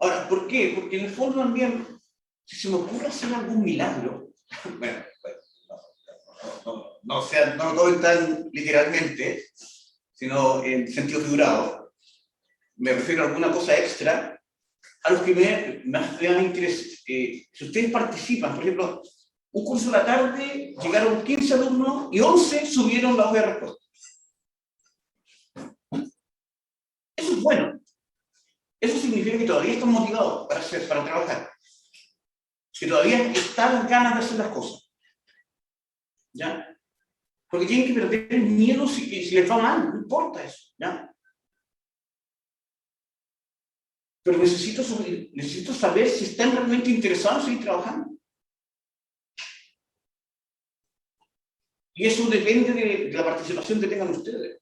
Ahora, ¿por qué? Porque en el fondo también, si se me ocurre hacer algún milagro, bueno, no todo tan literalmente, sino en sentido figurado, me refiero a alguna cosa extra, a los que me dan interés. Si ustedes participan, por ejemplo, un curso de la tarde, llegaron 15 alumnos y 11 subieron la hoja de respuesta. Eso es bueno. Eso significa que todavía están motivados para trabajar. Que todavía están ganas de hacer las cosas. ¿Ya? Porque tienen que perder el miedo si les va mal, no importa eso. ¿Ya? Pero necesito saber si están realmente interesados en seguir trabajando. Y eso depende de la participación que tengan ustedes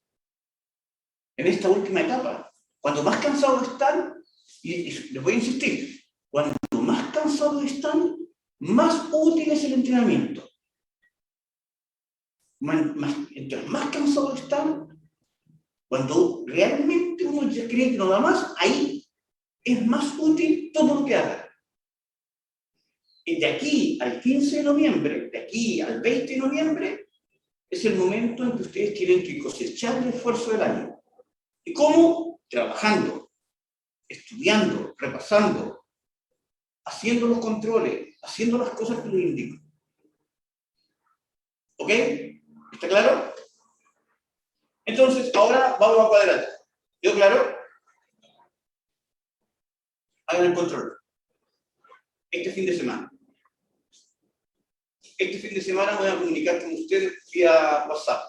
en esta última etapa. Cuando más cansados están, y les voy a insistir, cuando más cansados están, más útil es el entrenamiento. Entre más cansados están, cuando realmente uno ya cree que no da más, ahí es más útil todo lo que haga. Y de aquí al 15 de noviembre, de aquí al 20 de noviembre, es el momento en que ustedes tienen que cosechar el esfuerzo del año. ¿Y cómo? Trabajando, estudiando, repasando, haciendo los controles, haciendo las cosas que les indico. ¿Ok? ¿Está claro? Entonces, ahora vamos a cuadrática. ¿Quedó claro? Hagan el control. Este fin de semana. Este fin de semana voy a comunicar con ustedes vía WhatsApp.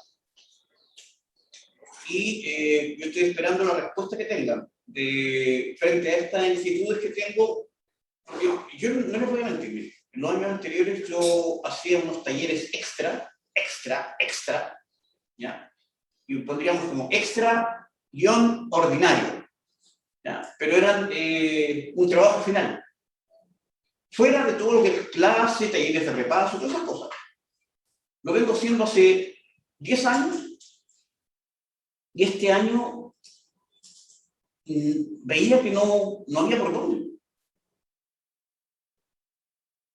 Y yo estoy esperando la respuesta que tengan frente a estas inquietudes que tengo. Yo no les voy a mentir, en los años anteriores yo hacía unos talleres extra, ¿ya? Y pondríamos como extra-ordinario, ¿ya? Pero eran un trabajo final. Fuera de todo lo que es clase, talleres de repaso, todas esas cosas. Lo vengo haciendo hace 10 años y este año veía que no había por dónde.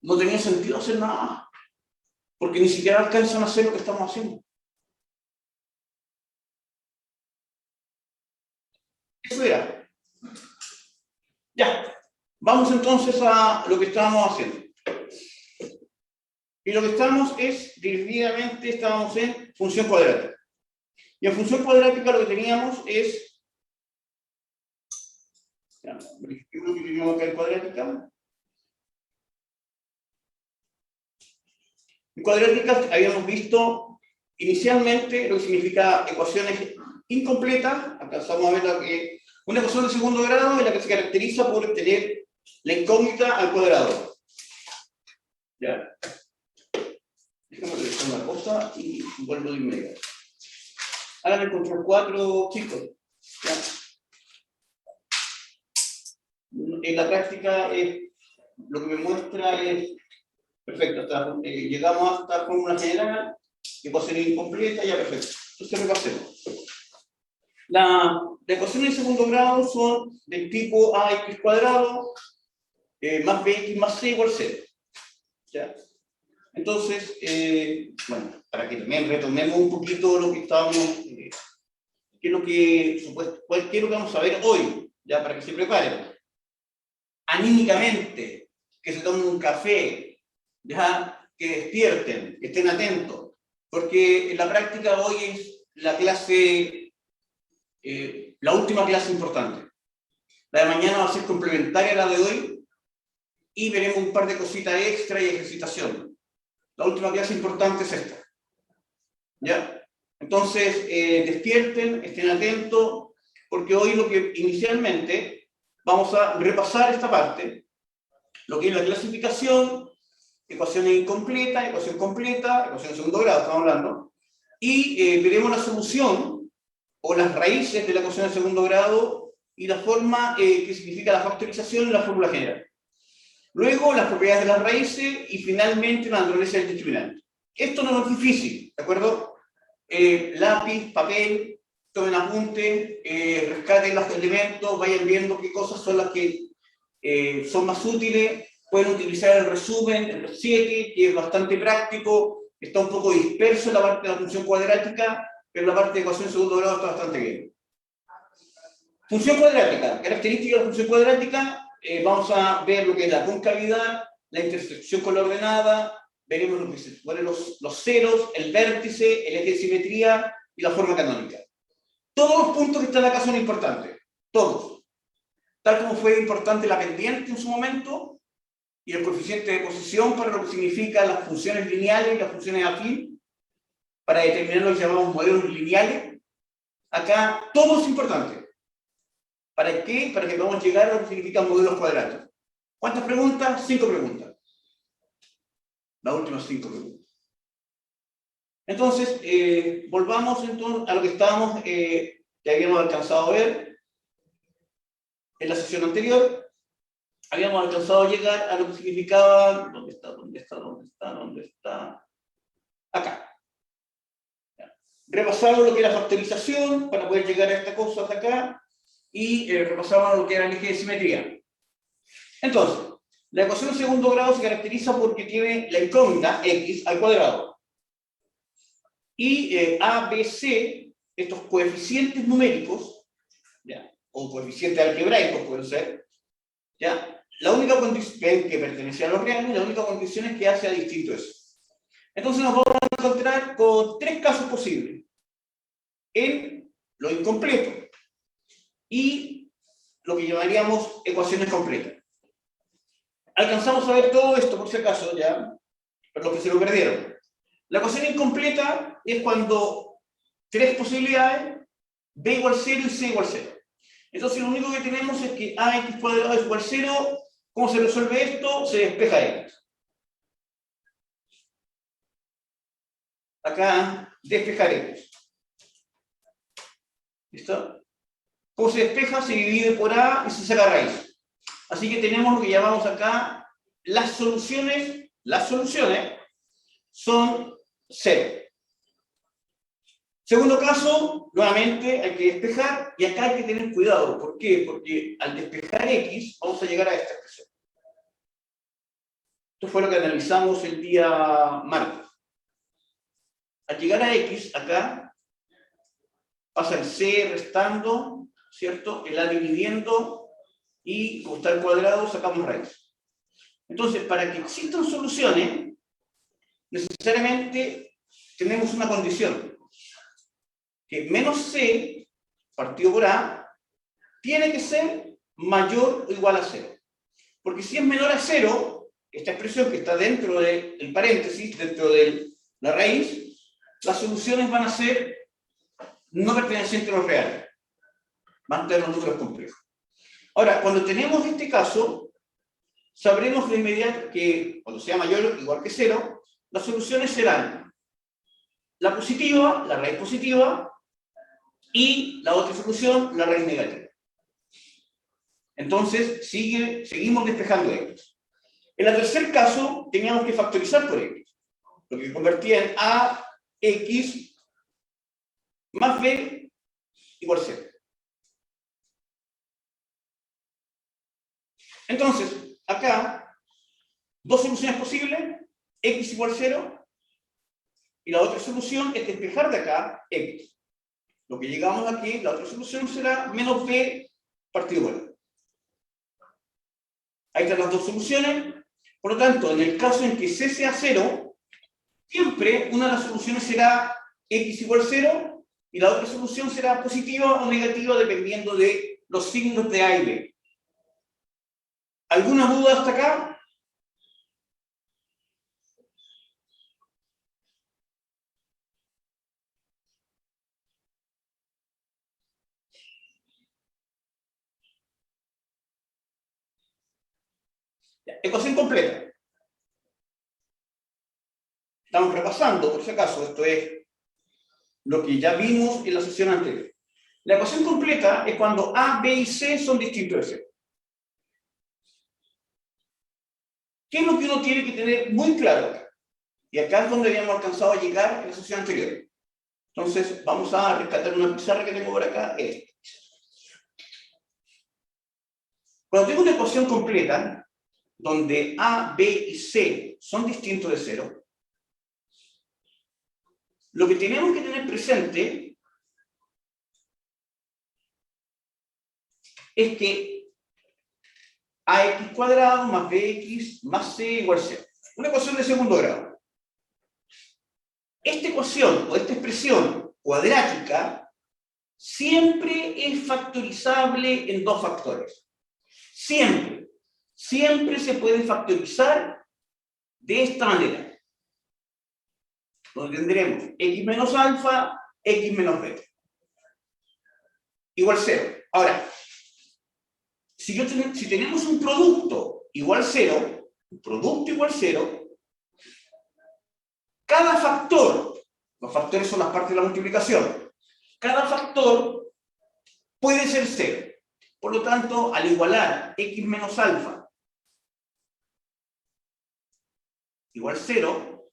No tenía sentido hacer nada, porque ni siquiera alcanzan a hacer lo que estamos haciendo. Eso era. Ya, vamos entonces a lo que estábamos haciendo. Y lo que estamos es, definitivamente, estábamos en función cuadrática. Y en función cuadrática lo que teníamos es, ya, verifiquemos que teníamos acá en cuadrática. En cuadrática habíamos visto inicialmente lo que significa ecuaciones incompletas. Alcanzamos a ver que una ecuación de segundo grado es la que se caracteriza por tener la incógnita al cuadrado. ¿Ya? Déjame revisar una cosa y vuelvo de inmediato. Hagan el control 4, chicos. ¿Ya? En la práctica lo que me muestra es perfecto, llegamos hasta la fórmula general, ecuación incompleta, ya perfecto. Entonces repasemos. Las ecuaciones de segundo grado son del tipo ax cuadrado más bx más c igual 0. ¿Ya? Entonces, bueno, para que también retomemos un poquito lo que estábamos, qué es lo que vamos a ver hoy, ya para que se preparen. Anímicamente, que se tomen un café, ya, que despierten, que estén atentos, porque en la práctica hoy es la clase, la última clase importante. La de mañana va a ser complementaria a la de hoy y veremos un par de cositas extra y ejercitación. La última clase importante es esta. ¿Ya? Entonces, despierten, estén atentos, porque hoy lo que inicialmente vamos a repasar esta parte, lo que es la clasificación, ecuación incompleta, ecuación completa, ecuación de segundo grado, estamos hablando, y veremos la solución o las raíces de la ecuación de segundo grado y la forma que significa la factorización en la fórmula general. Luego, las propiedades de las raíces y finalmente la naturaleza del discriminante. Esto no es difícil, ¿de acuerdo? Lápiz, papel, tomen apunte, rescaten los elementos, vayan viendo qué cosas son las que son más útiles, pueden utilizar el resumen, el 7, que es bastante práctico, está un poco disperso en la parte de la función cuadrática, pero la parte de ecuación de segundo grado está bastante bien. Función cuadrática, característica de la función cuadrática, vamos a ver lo que es la concavidad, la intersección con la ordenada, veremos lo que se ponen los ceros, el vértice, el eje de simetría y la forma canónica. Todos los puntos que están acá son importantes, todos. Tal como fue importante la pendiente en su momento, y el coeficiente de posición para lo que significan las funciones lineales y las funciones afín, para determinar lo que llamamos modelos lineales. Acá todo es importante. ¿Para qué? Para que podamos llegar a lo que significan modelos cuadráticos. ¿Cuántas preguntas? 5 preguntas. Las últimas 5 preguntas. Entonces, volvamos entonces a lo que estábamos, que habíamos alcanzado a ver en la sesión anterior. Habíamos alcanzado a llegar a lo que significaba, ¿dónde está? Acá. Repasamos lo que era factorización para poder llegar a esta cosa hasta acá y repasamos lo que era el eje de simetría. Entonces, la ecuación de segundo grado se caracteriza porque tiene la incógnita x al cuadrado. Y A, B, C, estos coeficientes numéricos, ¿ya? O coeficientes algebraicos pueden ser, ¿ya? La única condición que pertenece a los reales, la única condición es que A sea distinto a eso. Entonces nos vamos a encontrar con 3 casos posibles. En lo incompleto y lo que llamaríamos ecuaciones completas. Alcanzamos a ver todo esto, por si acaso, ya, para los que se lo perdieron. La ecuación incompleta es cuando 3 posibilidades, b igual 0 y c igual 0. Entonces lo único que tenemos es que ax cuadrado es igual 0. ¿Cómo se resuelve esto? Se despeja x. Acá, despejar x. ¿Listo? ¿Cómo se despeja? Se divide por a y se saca raíz. Así que tenemos lo que llamamos acá las soluciones son 0. Segundo caso, nuevamente hay que despejar y acá hay que tener cuidado. ¿Por qué? Porque al despejar x vamos a llegar a esta expresión. Esto fue lo que analizamos el día martes. Al llegar a x, acá pasa el c restando, ¿cierto? El a dividiendo y como está el cuadrado sacamos raíz. Entonces, para que existan soluciones, necesariamente tenemos una condición. Que menos c partido por a tiene que ser mayor o igual a 0. Porque si es menor a 0, esta expresión que está dentro del paréntesis, dentro de la raíz, las soluciones van a ser no pertenecientes a los reales. Van a tener los números complejos. Ahora, cuando tenemos este caso, sabremos de inmediato que cuando sea mayor o igual que 0, las soluciones serán la positiva, la raíz positiva, y la otra solución, la raíz negativa. Entonces, seguimos despejando x. En el tercer caso, teníamos que factorizar por x, lo que convertía en ax más b igual 0. Entonces, acá, dos soluciones posibles, x igual 0, y la otra solución es despejar de acá x. Lo que llegamos aquí, la otra solución será menos b partido por. Ahí están las dos soluciones. Por lo tanto, en el caso en que c sea 0, siempre una de las soluciones será x igual 0 y la otra solución será positiva o negativa dependiendo de los signos de a y b. ¿Alguna duda hasta acá? Ecuación completa. Estamos repasando, por si acaso, esto es lo que ya vimos en la sesión anterior. La ecuación completa es cuando a, b y c son distintos de 0. ¿Qué es lo que uno tiene que tener muy claro acá? Y acá es donde habíamos alcanzado a llegar en la sesión anterior. Entonces, vamos a rescatar una pizarra que tengo por acá. Cuando tengo una ecuación completa, donde A, B y C son distintos de 0, lo que tenemos que tener presente es que ax cuadrado más bx más c igual a 0. Una ecuación de segundo grado. Esta ecuación o esta expresión cuadrática siempre es factorizable en dos factores. Siempre. Siempre se puede factorizar de esta manera. Donde tendremos x menos alfa, x menos beta. Igual 0. Ahora, si tenemos un producto igual 0, un producto igual 0, cada factor, los factores son las partes de la multiplicación, cada factor puede ser 0. Por lo tanto, al igualar x menos alfa igual 0,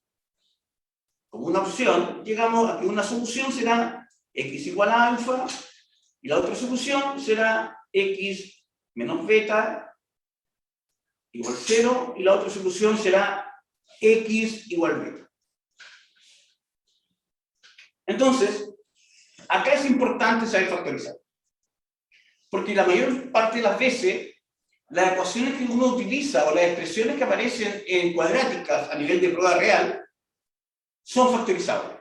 como una opción, llegamos a que una solución será x igual a alfa y la otra solución será x menos beta igual 0 y la otra solución será x igual beta. Entonces, acá es importante saber factorizar. Porque la mayor parte de las veces, las ecuaciones que uno utiliza o las expresiones que aparecen en cuadráticas a nivel de prueba real son factorizables.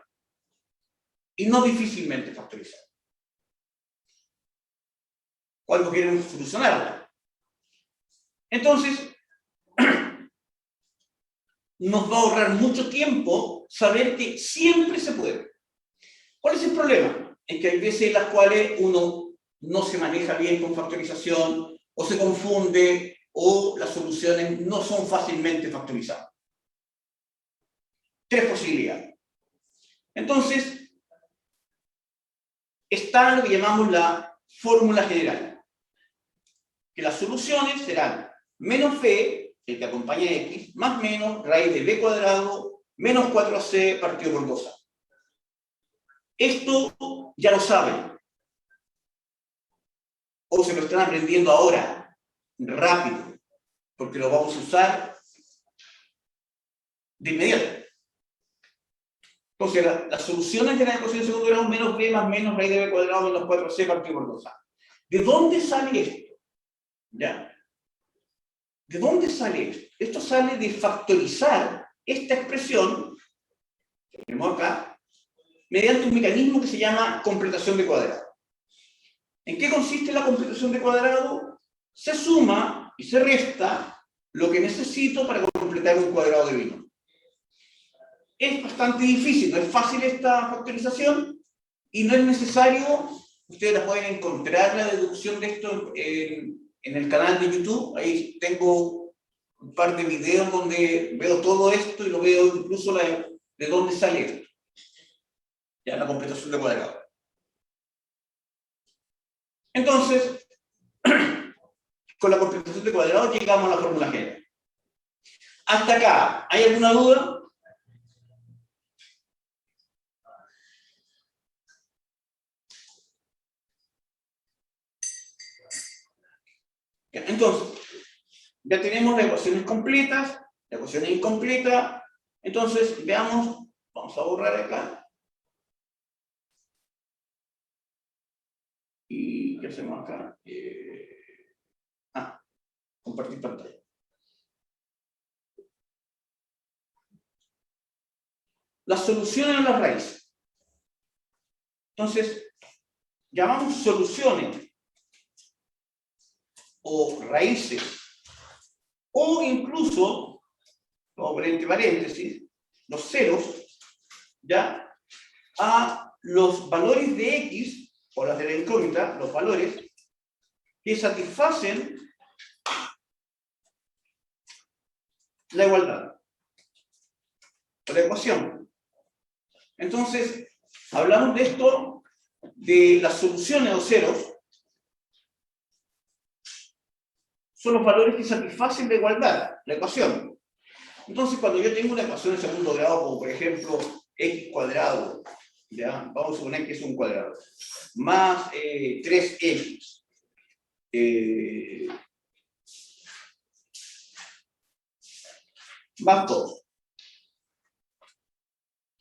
Y no difícilmente factorizables. Cuando queremos solucionarla. Entonces, nos va a ahorrar mucho tiempo saber que siempre se puede. ¿Cuál es el problema? Es que hay veces en las cuales uno no se maneja bien con factorización, o se confunde, o las soluciones no son fácilmente factorizables. Tres posibilidades. Entonces, está lo que llamamos la fórmula general. Que las soluciones serán menos b, el que acompaña a x, más menos raíz de b cuadrado, menos 4c partido por 2a. Esto ya lo saben. O se lo están aprendiendo ahora, rápido, porque lo vamos a usar de inmediato. Entonces, las soluciones de la ecuación de segundo grado menos b más menos raíz de b cuadrado menos 4c partido por 2a. ¿De dónde sale esto? ¿Ya? ¿De dónde sale esto? Esto sale de factorizar esta expresión, que tenemos acá, mediante un mecanismo que se llama completación de cuadrado. ¿En qué consiste la completación de cuadrado? Se suma y se resta lo que necesito para completar un cuadrado de binomio. Es bastante difícil, no es fácil esta factorización y no es necesario, ustedes la pueden encontrar la deducción de esto en el canal de YouTube, ahí tengo un par de videos donde veo todo esto y lo veo incluso de dónde sale esto. Ya, la completación de cuadrado. Entonces, con la completación de cuadrado llegamos a la fórmula general. Hasta acá, ¿hay alguna duda? Ya, entonces, ya tenemos las ecuaciones completas, las ecuaciones incompletas. Entonces, veamos, vamos a borrar acá. ¿Y qué hacemos acá? Compartir pantalla. Las soluciones a las raíces. Entonces, llamamos soluciones o raíces, o incluso, vamos a poner entre paréntesis, los ceros, ¿ya? A los valores de x, o las de la incógnita, los valores que satisfacen la igualdad, la ecuación. Entonces, hablamos de esto, de las soluciones o ceros, son los valores que satisfacen la igualdad, la ecuación. Entonces, cuando yo tengo una ecuación de segundo grado, como por ejemplo x cuadrado, ¿ya? Vamos a suponer que es un cuadrado, más 3x más 2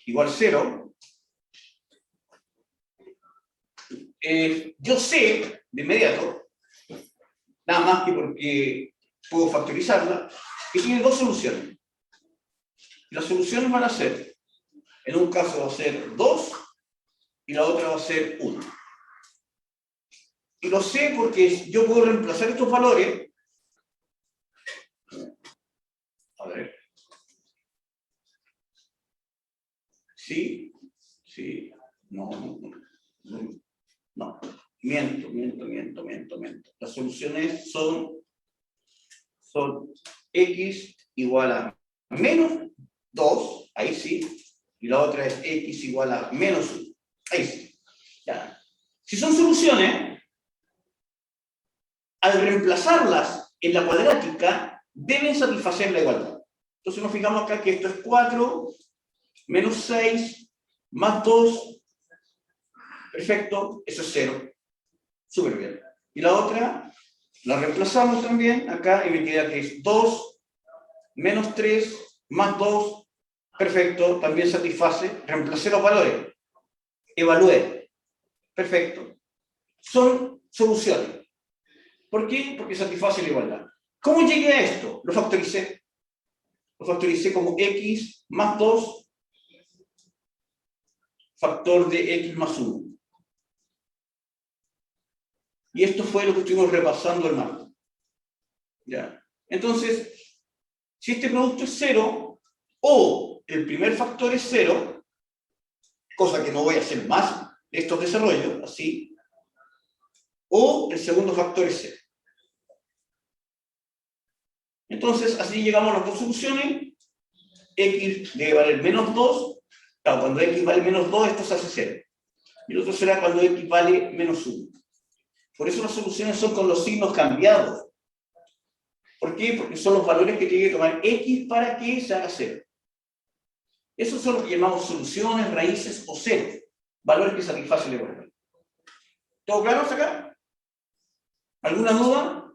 igual 0, yo sé de inmediato, nada más que porque puedo factorizarla, que tiene dos soluciones. Y las soluciones van a ser, en un caso va a ser 2 y la otra va a ser 1. Y lo sé porque yo puedo reemplazar estos valores. A ver. Sí, sí, no, no. Miento. Las soluciones son x igual a menos 2, ahí sí, y la otra es x igual a menos 1, ahí sí. Ya. Si son soluciones, al reemplazarlas en la cuadrática, deben satisfacer la igualdad. Entonces nos fijamos acá que esto es 4 menos 6 más 2, perfecto, eso es 0. Súper bien. Y la otra, la reemplazamos también acá y me queda que es 2 menos 3 más 2, perfecto, también satisface. Reemplacé los valores, evalué, perfecto. Son soluciones. ¿Por qué? Porque satisface la igualdad. ¿Cómo llegué a esto? Lo factoricé. Lo factoricé como x más 2 factor de x más 1. Y esto fue lo que estuvimos repasando el martes. ¿Ya? Entonces, si este producto es 0, o el primer factor es 0, cosa que no voy a hacer más de estos desarrollos, así, o el segundo factor es 0. Entonces, así llegamos a las dos soluciones. X debe valer menos 2. Claro, cuando X vale menos 2, esto se hace 0. Y el otro será cuando X vale menos 1. Por eso las soluciones son con los signos cambiados. ¿Por qué? Porque son los valores que tiene que tomar X para que se haga 0. Esos son los que llamamos soluciones, raíces o ceros. Valores que satisfacen la igualdad. ¿Todo claro hasta acá? ¿Alguna duda?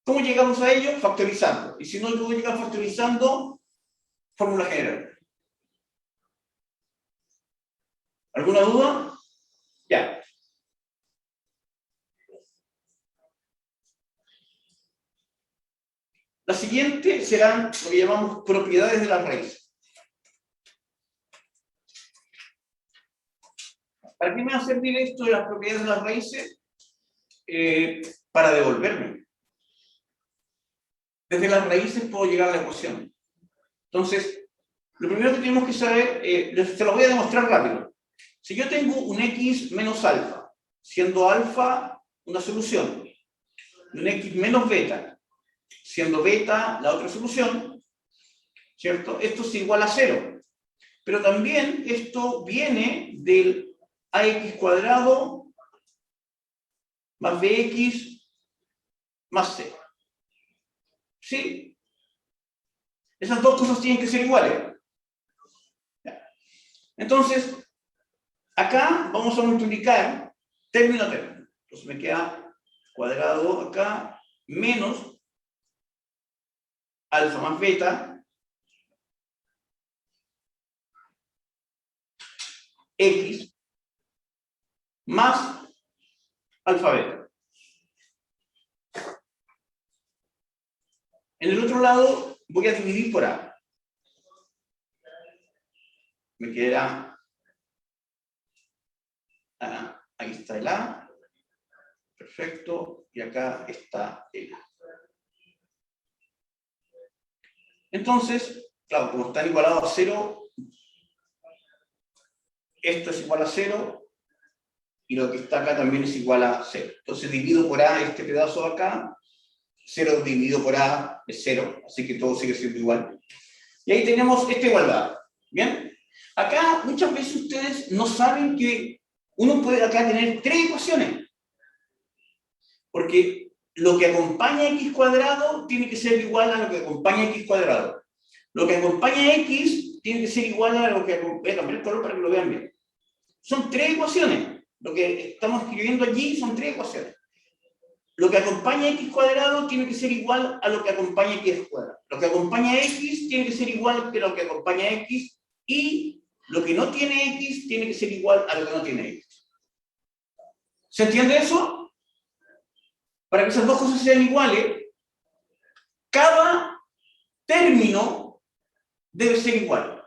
¿Cómo llegamos a ello? Factorizando. Y si no, ¿cómo llegamos factorizando? Fórmula general. ¿Alguna duda? Ya. La siguiente serán lo que llamamos propiedades de las raíces. ¿Para qué me va a servir esto de las propiedades de las raíces? Para devolverme. Desde las raíces puedo llegar a la ecuación. Entonces, lo primero que tenemos que saber, se lo voy a demostrar rápido. Si yo tengo un x menos alfa, siendo alfa una solución, y un x menos beta, siendo beta la otra solución, ¿cierto? Esto es igual a 0. Pero también esto viene del ax cuadrado más bx más c. ¿Sí? Esas dos cosas tienen que ser iguales. Entonces, acá vamos a multiplicar término a término. Entonces me queda cuadrado acá menos alfa más beta x más alfa beta. En el otro lado voy a dividir por a. Me queda, aquí está el a, perfecto, y acá está el a. Entonces, claro, como están igualados a 0, esto es igual a 0, y lo que está acá también es igual a 0. Entonces divido por a este pedazo de acá, 0 dividido por a es 0, así que todo sigue siendo igual. Y ahí tenemos esta igualdad. ¿Bien? Acá muchas veces ustedes no saben que uno puede acá tener tres ecuaciones. Porque lo que acompaña a x cuadrado tiene que ser igual a lo que acompaña a x cuadrado. Lo que acompaña a x tiene que ser igual a lo que acompaña... Voy a cambiar el color para que lo vean bien. Son tres ecuaciones. Lo que estamos escribiendo allí son tres ecuaciones. lo que acompaña x cuadrado tiene que ser igual a lo que acompaña x cuadrado. Lo que acompaña x tiene que ser igual que lo que acompaña x, y lo que no tiene x tiene que ser igual a lo que no tiene x. ¿Se entiende eso? Para que esas dos cosas sean iguales, cada término debe ser igual.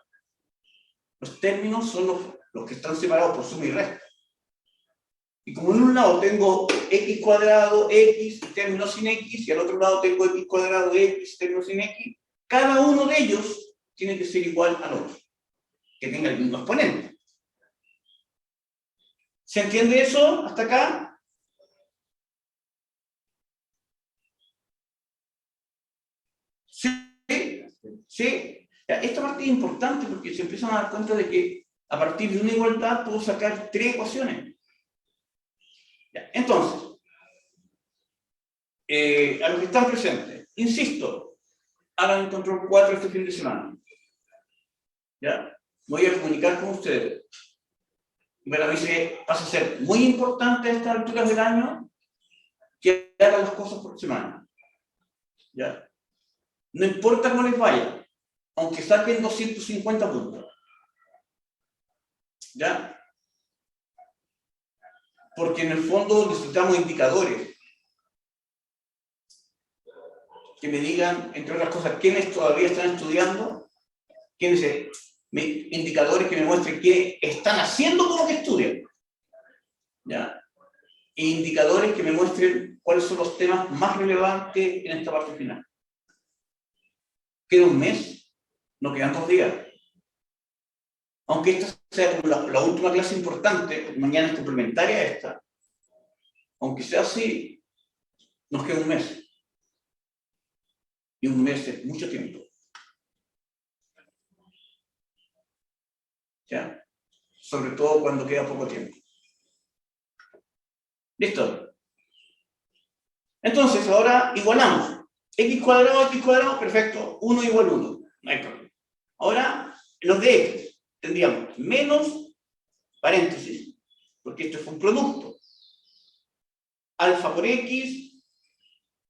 Los términos son los que están separados por suma y resta. Y como en un lado tengo x cuadrado, x, término sin x, y al otro lado tengo x cuadrado, x, término sin x, cada uno de ellos tiene que ser igual al otro, que tenga el mismo exponente. ¿Se entiende eso hasta acá? ¿Sí? ¿Sí? Esta parte es importante porque se empiezan a dar cuenta de que a partir de una igualdad puedo sacar tres ecuaciones. Entonces, a los que están presentes, insisto, hagan el control 4 este fin de semana. ¿Ya? Voy a comunicar con ustedes. Pero a mí se pasa a ser muy importante a estas alturas del año que hagan las cosas por semana. ¿Ya? No importa cómo les vaya, aunque saquen 250 puntos. ¿Ya? Porque en el fondo necesitamos indicadores que me digan, entre otras cosas, quiénes todavía están estudiando, indicadores que me muestren qué están haciendo como que estudian. ¿Ya? E indicadores que me muestren cuáles son los temas más relevantes en esta parte final. Queda un mes, no quedan 2 días. Aunque esta sea como la última clase importante, mañana es complementaria a esta, aunque sea así, nos queda un mes. Y un mes es mucho tiempo. ¿Ya? Sobre todo cuando queda poco tiempo. ¿Listo? Entonces, ahora igualamos. X cuadrado, perfecto. 1 igual 1. No hay problema. Ahora, los de X tendríamos menos, paréntesis, porque esto es un producto. Alfa por X,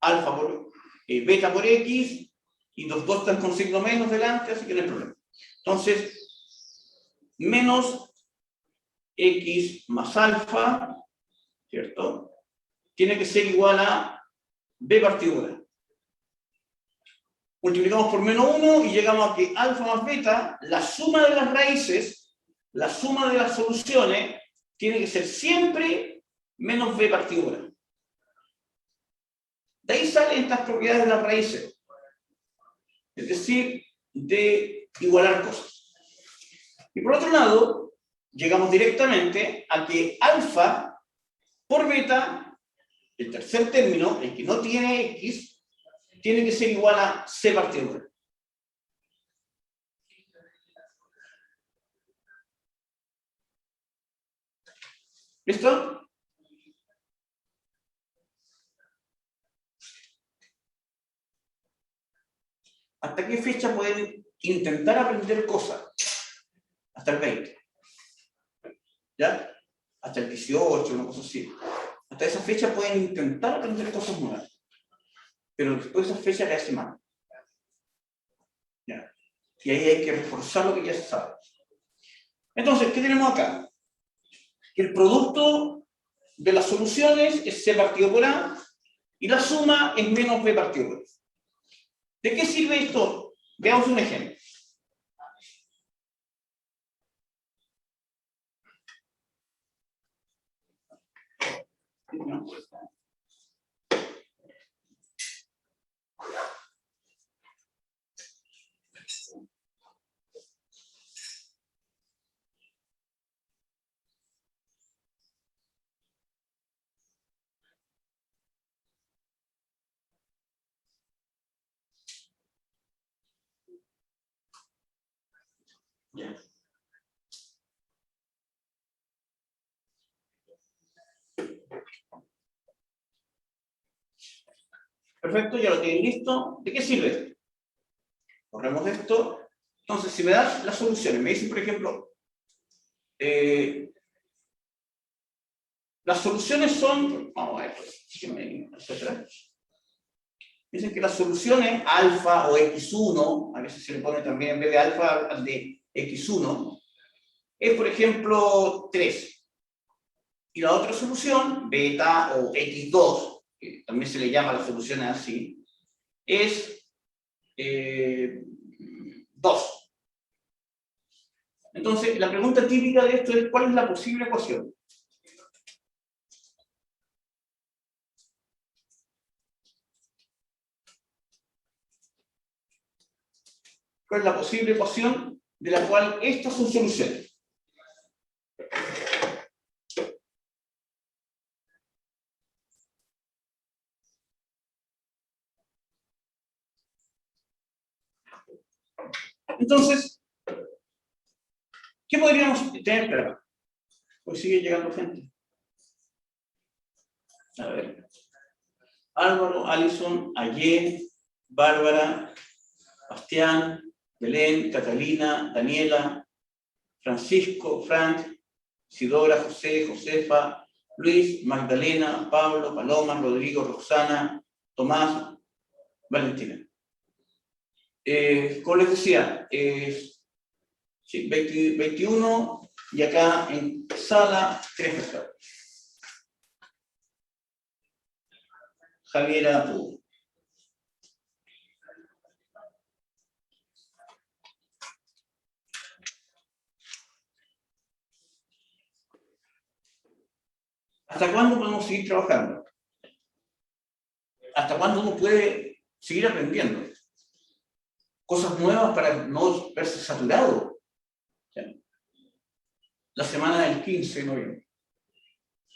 alfa por beta por X, y los dos están con signo menos delante, así que no hay problema. Entonces, menos X más alfa, ¿cierto? Tiene que ser igual a B partido B. Multiplicamos por menos 1 y llegamos a que alfa más beta, la suma de las raíces, la suma de las soluciones, tiene que ser siempre menos B partido B. De ahí salen estas propiedades de las raíces. Es decir, de igualar cosas. Y por otro lado, llegamos directamente a que alfa por beta, el tercer término, el que no tiene X, tiene que ser igual a C partido B. ¿Listo? ¿Hasta qué fecha pueden intentar aprender cosas? Hasta el 20. ¿Ya? Hasta el 18, una cosa así. Hasta esa fecha pueden intentar aprender cosas nuevas. Pero después de esa fecha le hace mal. ¿Ya? Y ahí hay que reforzar lo que ya se sabe. Entonces, ¿qué tenemos acá? Que el producto de las soluciones es C partido por A y la suma es menos B partido por A. ¿De qué sirve esto? Veamos un ejemplo. Perfecto, ya lo tienen listo. ¿De qué sirve esto? Corremos esto. Entonces, si me dan las soluciones, me dicen, por ejemplo, Las soluciones son, vamos a ver, etcétera. Dicen que las soluciones alfa o x1, a veces se le pone también en vez de alfa al de x1, es por ejemplo 3. Y la otra solución, beta o x2, que también se le llama las soluciones así, es 2. Entonces, la pregunta típica de esto es, ¿cuál es la posible ecuación? ¿Cuál es la posible ecuación de la cual estas son soluciones? Entonces, ¿qué podríamos tener? Espera, pues sigue llegando gente. A ver. Álvaro, Alison, Ayer, Bárbara, Bastián, Belén, Catalina, Daniela, Francisco, Frank, Isidora, José, Josefa, Luis, Magdalena, Pablo, Paloma, Rodrigo, Roxana, Tomás, Valentina. Como les decía, sí, 21 y acá en sala 3 personas. Javiera Pudo. ¿Hasta cuándo podemos seguir trabajando? ¿Hasta cuándo uno puede seguir aprendiendo? Cosas nuevas para no verse saturado. La semana del 15 de noviembre.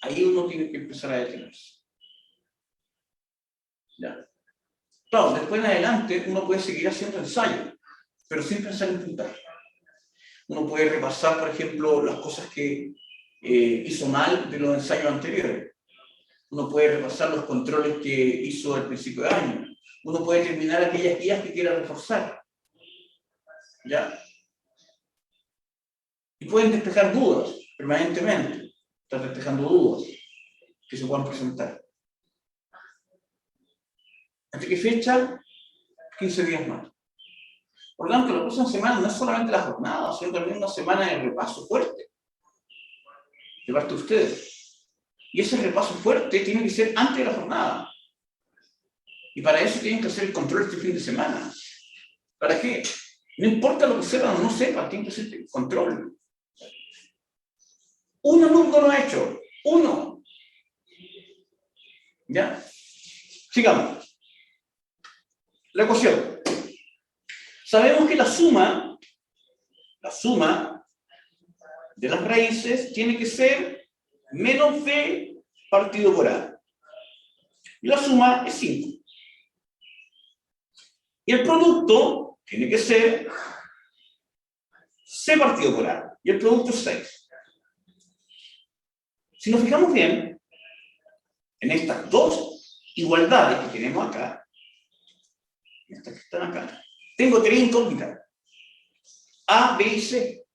Ahí uno tiene que empezar a detenerse. ¿Ya? Claro, después en adelante uno puede seguir haciendo ensayos, pero sin pensar en puntaje. Uno puede repasar, por ejemplo, las cosas que hizo mal de los ensayos anteriores. Uno puede repasar los controles que hizo al principio de año. Uno puede terminar aquellas guías que quiera reforzar. ¿Ya? Y pueden despejar dudas permanentemente. Están despejando dudas que se puedan presentar. ¿Hasta qué fecha? 15 días más. Por lo tanto, la próxima semana no es solamente la jornada, sino también una semana de repaso fuerte de parte de ustedes. Y ese repaso fuerte tiene que ser antes de la jornada. Y para eso tienen que hacer el control este fin de semana. ¿Para qué? No importa lo que sepan o no sepan, tienen que hacer el control. Un alumno lo ha hecho. Uno. ¿Ya? Sigamos. La ecuación. Sabemos que la suma de las raíces tiene que ser menos b partido por a. Y la suma es 5. Y el producto tiene que ser c partido por a. Y el producto es 6. Si nos fijamos bien, en estas dos igualdades que tenemos acá, estas que están acá, tengo 3 incógnitas. A, B y C.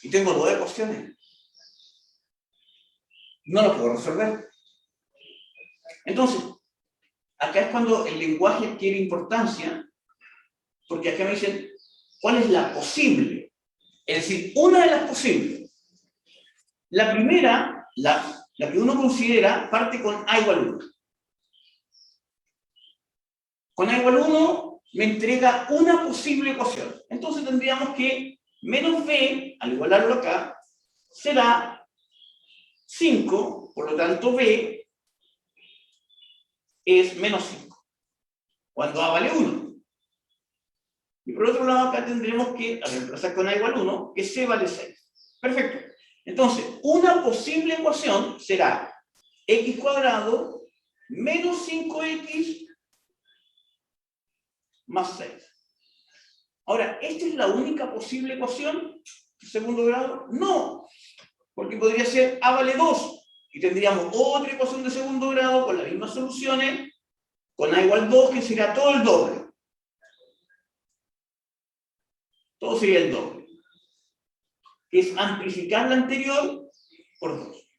Y tengo 2 ecuaciones. No las puedo resolver. Entonces, acá es cuando el lenguaje adquiere importancia, porque acá me dicen, ¿cuál es la posible? Es decir, una de las posibles. La primera, la que uno considera, parte con A igual 1. Con A igual 1 me entrega una posible ecuación. Entonces tendríamos que menos B, al igualarlo acá, será 5, por lo tanto B es menos 5, cuando A vale 1. Y por otro lado acá tendremos que reemplazar con A igual 1, que C vale 6. Perfecto. Entonces, una posible ecuación será x cuadrado menos 5x más 6. Ahora, ¿esta es la única posible ecuación de segundo grado? No, porque podría ser A vale 2 y tendríamos otra ecuación de segundo grado con las mismas soluciones, con A igual 2, que sería todo el doble. Todo sería el doble. Que es amplificar la anterior por 2.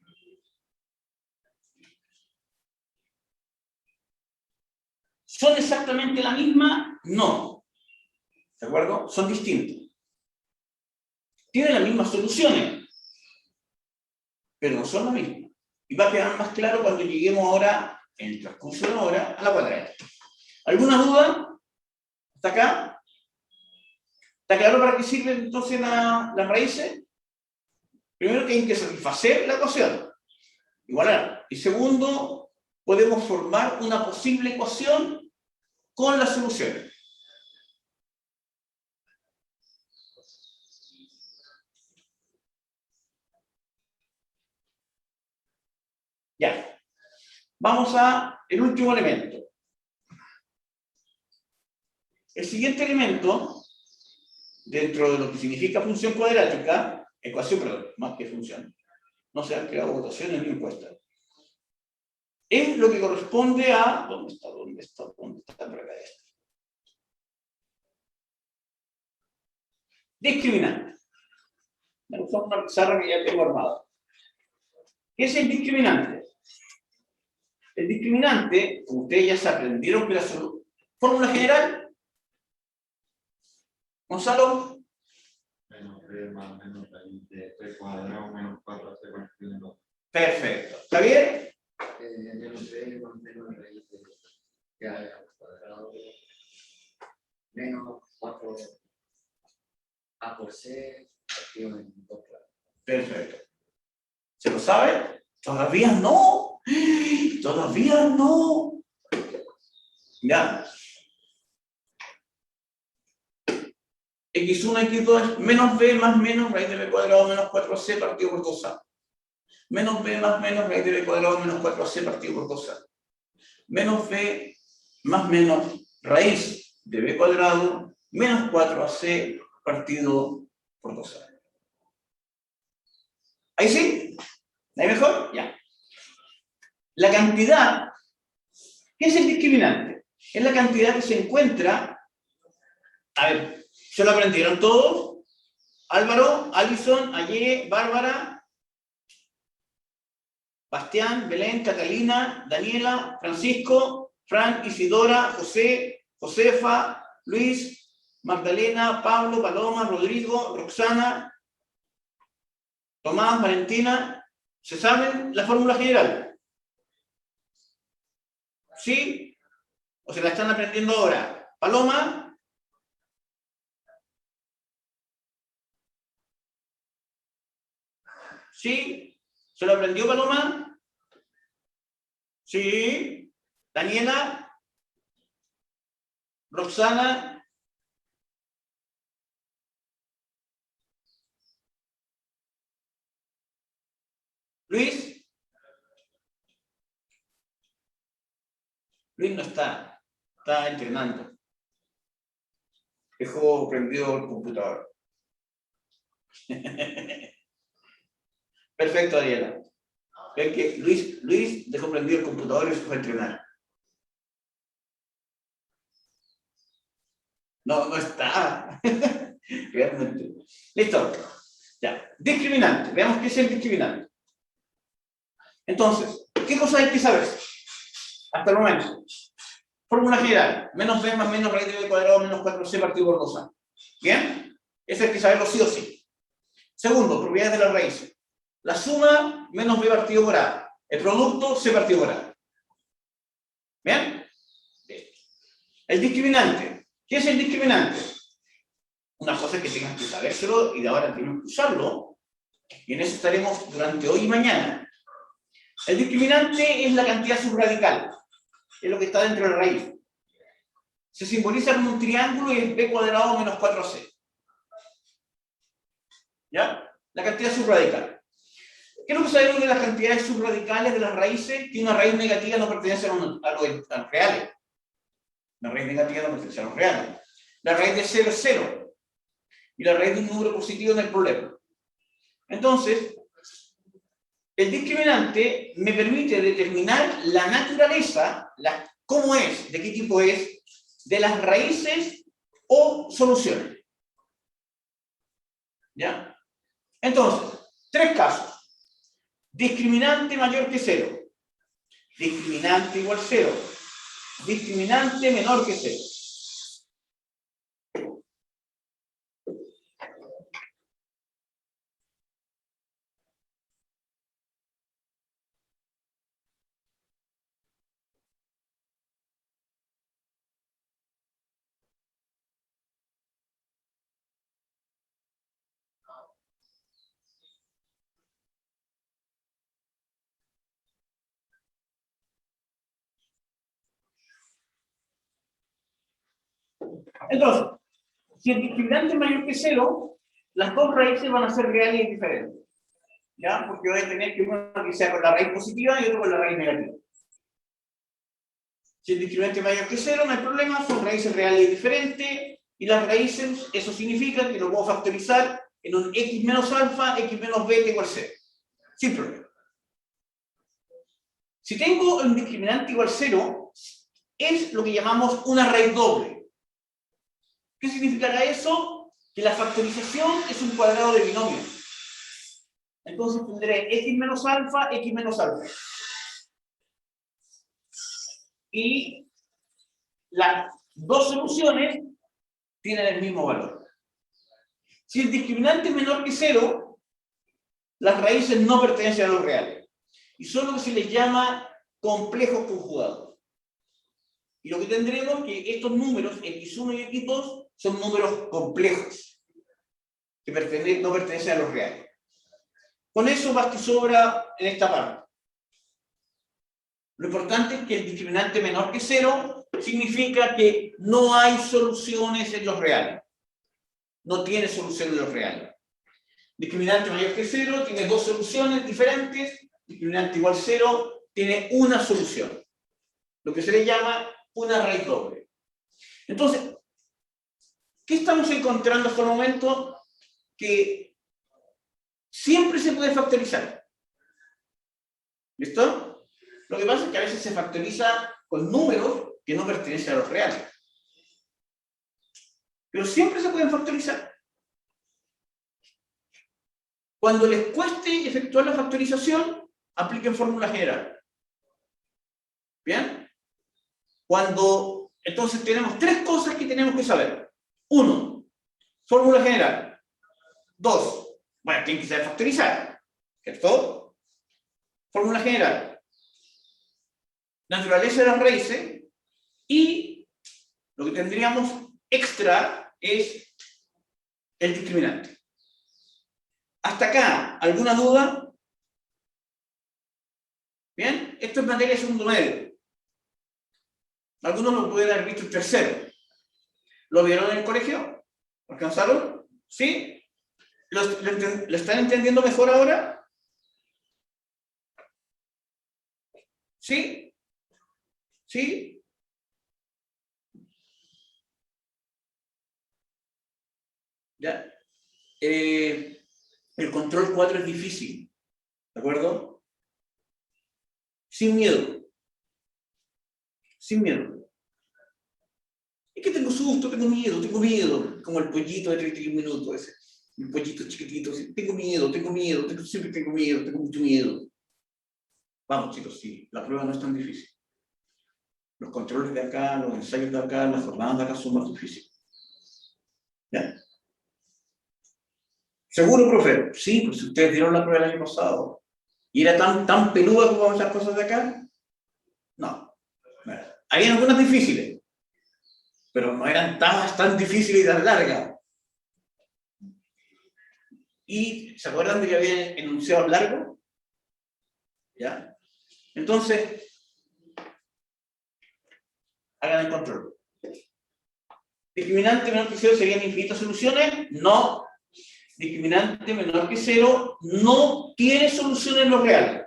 ¿Son exactamente la misma? No. ¿De acuerdo? Son distintas. Tienen las mismas soluciones, pero no son las mismas. Y va a quedar más claro cuando lleguemos ahora, en el transcurso de la hora, a la cuadrada. ¿Alguna duda? ¿Hasta acá? ¿Está claro para qué sirven entonces las raíces? Primero que hay que satisfacer la ecuación. Igualar. Y segundo, podemos formar una posible ecuación con las soluciones. Ya. Vamos a el último elemento. El siguiente elemento, dentro de lo que significa función cuadrática, ecuación, perdón, más que función, no se han creado votaciones ni encuestas, es lo que corresponde a... ¿Dónde está por acá esto? Discriminante. Me gusta una pizarra que ya tengo armada. ¿Qué es el discriminante? El discriminante, como ustedes ya se aprendieron que la fórmula general, Gonzalo. Menos b más menos raíz de b cuadrado menos 4c partido en 2. Perfecto. ¿Está bien? Menos b más menos raíz de a al cuadrado menos 4a por c partido en 2. Perfecto. ¿Se lo sabe? Todavía no. Todavía no. Ya. X1, X2 es menos b más menos raíz de b cuadrado menos 4c partido por 2a. Menos b más menos raíz de b cuadrado menos 4c partido por 2a. Menos b más menos raíz de b cuadrado menos 4ac partido por 2a. ¿Ahí sí? ¿Ahí mejor? Ya. La cantidad, ¿qué es el discriminante? Es la cantidad que se encuentra, a ver, ¿se lo aprendieron todos? Álvaro, Alison, Aye, Bárbara, Bastián, Belén, Catalina, Daniela, Francisco, Fran, Isidora, José, Josefa, Luis, Magdalena, Pablo, Paloma, Rodrigo, Roxana, Tomás, Valentina. ¿Se saben la fórmula general? ¿Sí? ¿O se la están aprendiendo ahora? Paloma. ¿Sí? ¿Se lo aprendió Paloma? ¿Sí? ¿Daniela? ¿Roxana? ¿Luis? Luis no está entrenando. Dejó prendido el computador. Perfecto, Daniela. Ven que Luis dejó prendido el computador y se fue a entrenar. No está. Realmente. Listo. Ya. Discriminante. Veamos qué es el discriminante. Entonces, ¿qué cosas hay que saber? Hasta el momento. Fórmula general. Menos b más menos raíz de b cuadrado menos 4c partido por 2a. ¿Bien? Eso hay que saberlo sí o sí. Segundo, propiedades de la raíz. La suma menos b partido por a. El producto c partido por a. ¿Bien? El discriminante. ¿Qué es el discriminante? Una cosa es que tengas que sabérselo y de ahora tenemos que usarlo. Y en eso estaremos durante hoy y mañana. El discriminante es la cantidad subradical. Es lo que está dentro de la raíz. Se simboliza como un triángulo y es b cuadrado menos 4c. ¿Ya? La cantidad subradical. ¿Qué es lo que sabemos de las cantidades subradicales de las raíces? Que una raíz negativa no pertenece a los reales. La raíz negativa no pertenece a los reales. La raíz de 0 es 0. Y la raíz de un número positivo no es el problema. Entonces, el discriminante me permite determinar la naturaleza, cómo es, de qué tipo es, de las raíces o soluciones. ¿Ya? Entonces, tres casos. Discriminante mayor que 0. Discriminante igual 0. Discriminante menor que 0. Entonces, si el discriminante es mayor que 0, las dos raíces van a ser reales y diferentes. ¿Ya? Porque voy a tener que uno que sea con la raíz positiva y otro con la raíz negativa. Si el discriminante es mayor que 0, no hay problema, son raíces reales y diferentes, y las raíces, eso significa que lo puedo factorizar en un x menos alfa, x menos beta igual 0. Sin problema. Si tengo un discriminante igual 0, es lo que llamamos una raíz doble. ¿Qué significará eso? Que la factorización es un cuadrado de binomio. Entonces tendré x menos alfa, x menos alfa. Y las dos soluciones tienen el mismo valor. Si el discriminante es menor que 0, las raíces no pertenecen a los reales. Y son lo que se les llama complejos conjugados. Y lo que tendremos es que estos números, x1 y x2, son números complejos, que no pertenecen a los reales. Con eso basta y sobra en esta parte. Lo importante es que el discriminante menor que 0 significa que no hay soluciones en los reales. No tiene solución en los reales. Discriminante mayor que 0 tiene dos soluciones diferentes. Discriminante igual 0 tiene una solución. Lo que se le llama una raíz doble. Entonces, ¿qué estamos encontrando hasta el momento? Que siempre se puede factorizar. ¿Listo? Lo que pasa es que a veces se factoriza con números que no pertenecen a los reales. Pero siempre se pueden factorizar. Cuando les cueste efectuar la factorización, apliquen fórmula general. ¿Bien? Entonces tenemos tres cosas que tenemos que saber. 1, fórmula general. 2, bueno, tienen que saber factorizar. ¿Cierto? Fórmula general. Naturaleza de las raíces. Y lo que tendríamos extra es el discriminante. ¿Hasta acá alguna duda? ¿Bien? Esto es materia de segundo medio. Algunos lo pueden haber visto en tercero. ¿Lo vieron en el colegio? ¿Alcanzaron? ¿Sí? ¿Lo están entendiendo mejor ahora? ¿Sí? ¿Sí? ¿Ya? El control 4 es difícil. ¿De acuerdo? Sin miedo. Sin miedo. Es que tengo susto, tengo miedo. Como el pollito de 31 minutos ese. El pollito chiquitito. Tengo miedo, siempre tengo miedo, tengo mucho miedo. Vamos, chicos, sí, la prueba no es tan difícil. Los controles de acá, los ensayos de acá, las jornadas de acá son más difíciles. ¿Ya? ¿Seguro, profe? Sí, pues si ustedes dieron la prueba el año pasado. ¿Y era tan peluda como esas cosas de acá? No. Había algunas difíciles, pero no eran tan difíciles y tan largas. ¿Y se acuerdan de que había enunciado largo? ¿Ya? Entonces, hagan el control. ¿Discriminante menor que 0 serían infinitas soluciones? No. Discriminante menor que 0 no tiene soluciones en lo real.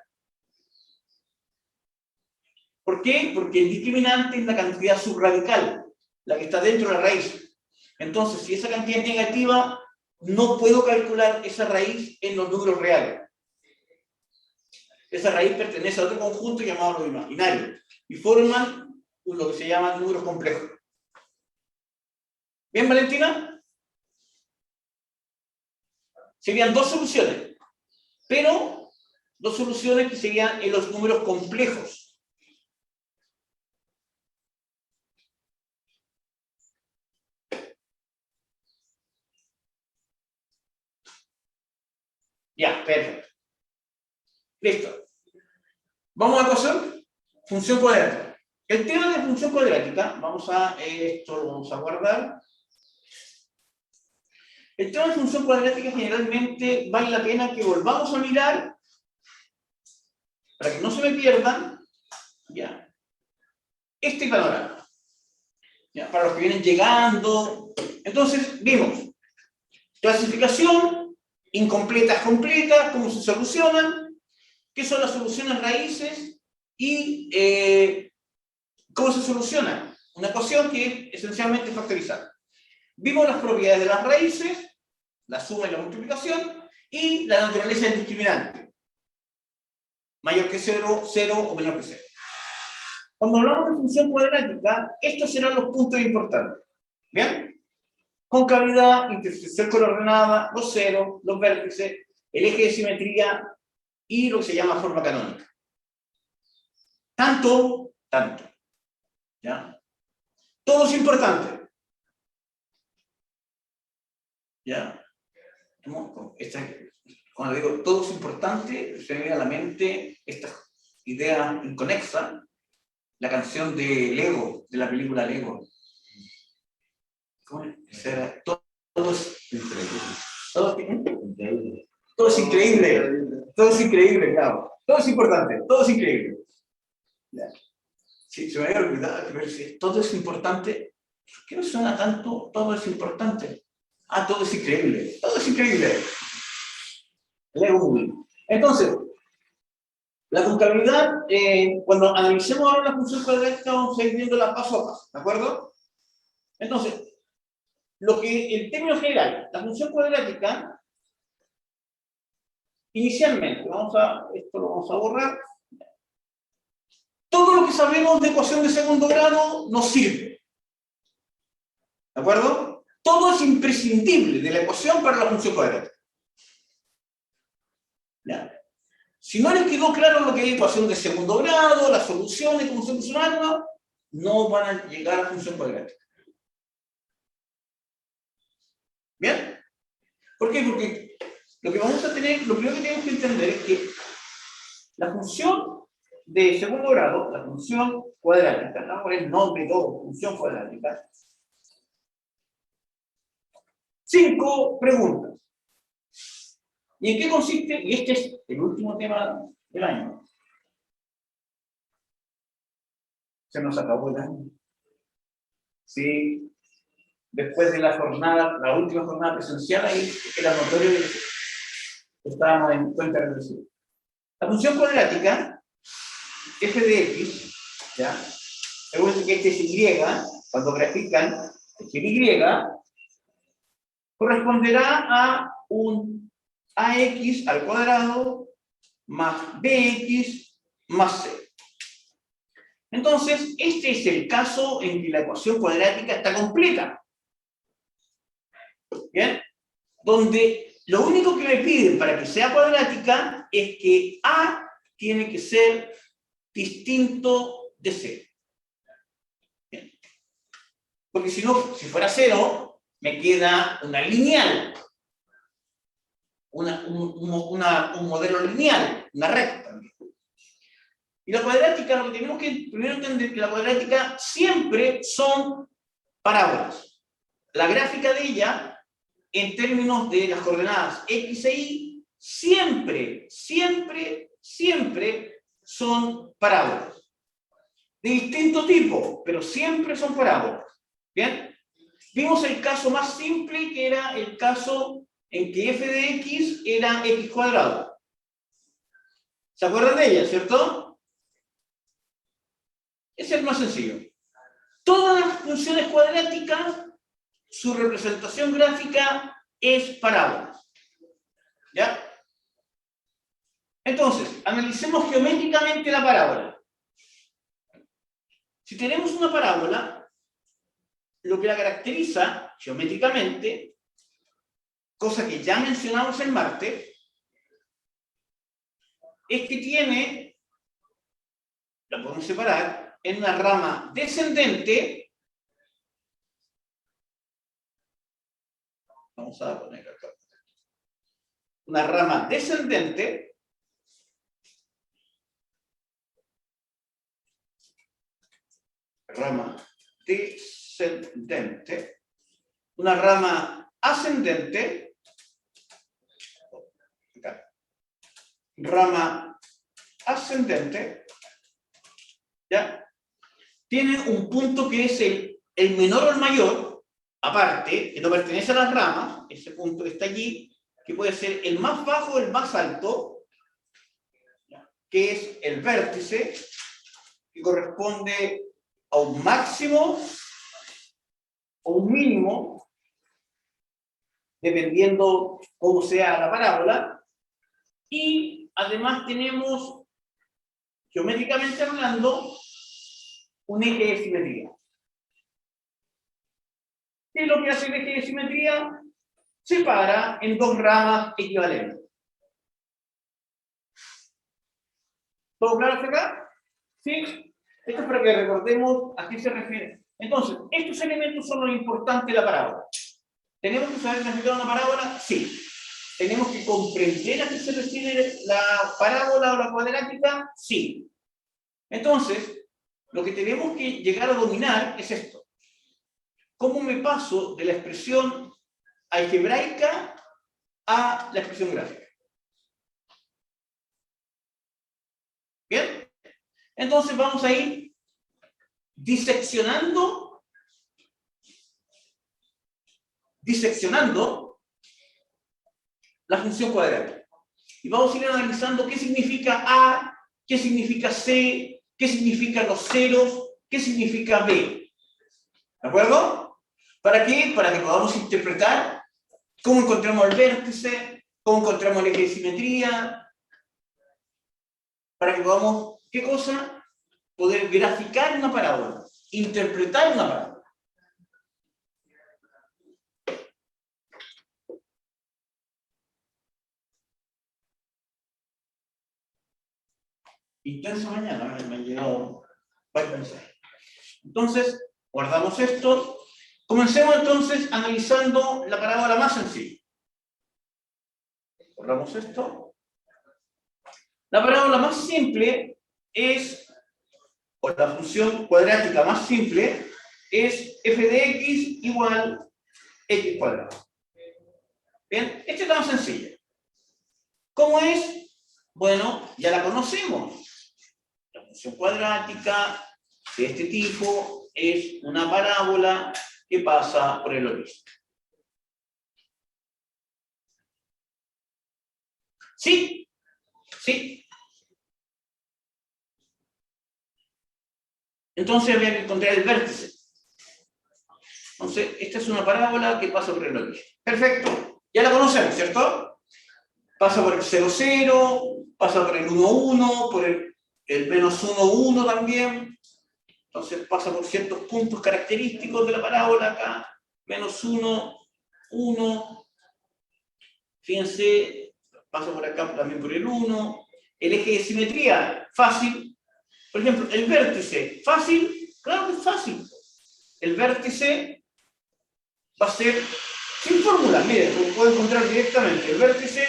¿Por qué? Porque el discriminante es la cantidad subradical, la que está dentro de la raíz. Entonces, si esa cantidad es negativa, no puedo calcular esa raíz en los números reales. Esa raíz pertenece a otro conjunto llamado los imaginarios y forman lo que se llama números complejos. ¿Bien, Valentina? Serían dos soluciones, pero dos soluciones que serían en los números complejos. Ya, perfecto. Listo. Vamos a ecuación, función cuadrática. El tema de función cuadrática, esto lo vamos a guardar. El tema de función cuadrática generalmente vale la pena que volvamos a mirar, para que no se me pierdan, ya, este panorama. Ya, para los que vienen llegando. Entonces, vimos clasificación, incompletas, completas, cómo se solucionan, qué son las soluciones raíces y cómo se soluciona una ecuación que es esencialmente factorizar. Vimos las propiedades de las raíces, la suma y la multiplicación, y la naturaleza del discriminante. Mayor que 0, 0 o menor que 0. Cuando hablamos de función cuadrática, estos serán los puntos importantes. ¿Bien? Concavidad, intersección coordenada, los ceros, los vértices, el eje de simetría y lo que se llama forma canónica. Tanto. ¿Ya? Todo es importante. ¿Ya? Cuando digo todo es importante, se me viene a la mente esta idea inconexa, la canción de Lego, de la película Lego. ¿Cómo era? Todo es increíble. Todo es increíble. Todo es increíble, claro. Todo es importante, todo es increíble. ¿Ya? Sí, se me había olvidado, pero si todo es importante, ¿por qué no suena tanto todo es importante? Ah, todo es increíble. Todo es increíble. Lego Movie. Entonces, la concavidad, cuando analicemos ahora la función cuadrática, vamos a ir viéndola paso a paso, ¿de acuerdo? Entonces, en términos generales, la función cuadrática, inicialmente, esto lo vamos a borrar. Todo lo que sabemos de ecuación de segundo grado nos sirve. ¿De acuerdo? Todo es imprescindible de la ecuación para la función cuadrática. ¿Ya? Si no les quedó claro lo que es ecuación de segundo grado, las soluciones, cómo se solucionan, no van a llegar a función cuadrática. ¿Bien? ¿Por qué? Porque lo primero que tenemos que entender es que la función de segundo grado, la función cuadrática, ¿no? Por el nombre y todo, función cuadrática. 5 preguntas. ¿Y en qué consiste? Y este es el último tema del año. Se nos acabó el año. Sí. Después de la última jornada presencial, ahí era notorio que estábamos en cuenta regresiva. La función cuadrática, f de x, ¿ya? Recuerden que este es y, cuando grafican, este y, corresponderá a un ax al cuadrado más bx más c. Entonces, este es el caso en que la ecuación cuadrática está completa. ¿Bien? Donde lo único que me piden para que sea cuadrática es que A tiene que ser distinto de C. ¿Bien? Porque si no, si fuera 0, me queda una lineal. Un modelo lineal, una recta. Y la cuadrática, lo que tenemos que primero entender es que la cuadrática siempre son parábolas. La gráfica de ella, en términos de las coordenadas x e y, siempre son parábolas. De distinto tipo, pero siempre son parábolas. ¿Bien? Vimos el caso más simple, que era el caso en que f de x era x cuadrado. ¿Se acuerdan de ella, cierto? Ese es el más sencillo. Todas las funciones cuadráticas, su representación gráfica es parábola. ¿Ya? Entonces, analicemos geométricamente la parábola. Si tenemos una parábola, lo que la caracteriza geométricamente, cosa que ya mencionamos en Marte, es que tiene, la podemos separar, en una rama descendente. Vamos a poner acá. Una rama descendente. Rama descendente. Una rama ascendente. Acá. Rama ascendente. ¿Ya? Tiene un punto que es el menor o el mayor, aparte, que no pertenece a las ramas, ese punto que está allí, que puede ser el más bajo o el más alto, que es el vértice, que corresponde a un máximo o un mínimo, dependiendo cómo sea la parábola, y además tenemos, geométricamente hablando, un eje de simetría. ¿Qué es lo que hace el eje de simetría? Separa en dos ramas equivalentes. ¿Todo claro hasta acá? ¿Sí? Esto es para que recordemos a qué se refiere. Entonces, estos elementos son lo importante de la parábola. ¿Tenemos que saber clasificar una parábola? Sí. ¿Tenemos que comprender a qué se refiere la parábola o la cuadrática? Sí. Entonces, lo que tenemos que llegar a dominar es esto. ¿Cómo me paso de la expresión algebraica a la expresión gráfica? ¿Bien? Entonces vamos a ir diseccionando la función cuadrática. Y vamos a ir analizando qué significa A, qué significa C, qué significan los ceros, qué significa B. ¿De acuerdo? ¿Para qué? Para que podamos interpretar cómo encontramos el vértice, cómo encontramos el eje de simetría, para que podamos, ¿qué cosa? Poder graficar una parábola, interpretar una parábola. Intensa mañana, me han llegado varios mensajes. Entonces, guardamos esto. Comencemos entonces analizando la parábola más sencilla. Guardamos esto. La parábola más simple es, o la función cuadrática más simple, es f de x igual x cuadrado. Bien, esta es la más sencilla. ¿Cómo es? Bueno, ya la conocemos. La función cuadrática de este tipo es una parábola que pasa por el origen. ¿Sí? ¿Sí? Entonces había que encontrar el vértice. Entonces, esta es una parábola que pasa por el origen. Perfecto. Ya la conocemos, ¿cierto? Pasa por el 0, 0, pasa por el 1, 1, por el menos 1, 1 también. Entonces pasa por ciertos puntos característicos de la parábola acá. Menos 1, 1. Fíjense, pasa por acá también por el 1. El eje de simetría, fácil. Por ejemplo, el vértice, ¿fácil? Claro que es fácil. El vértice va a ser sin fórmula. Miren, lo puedo encontrar directamente. El vértice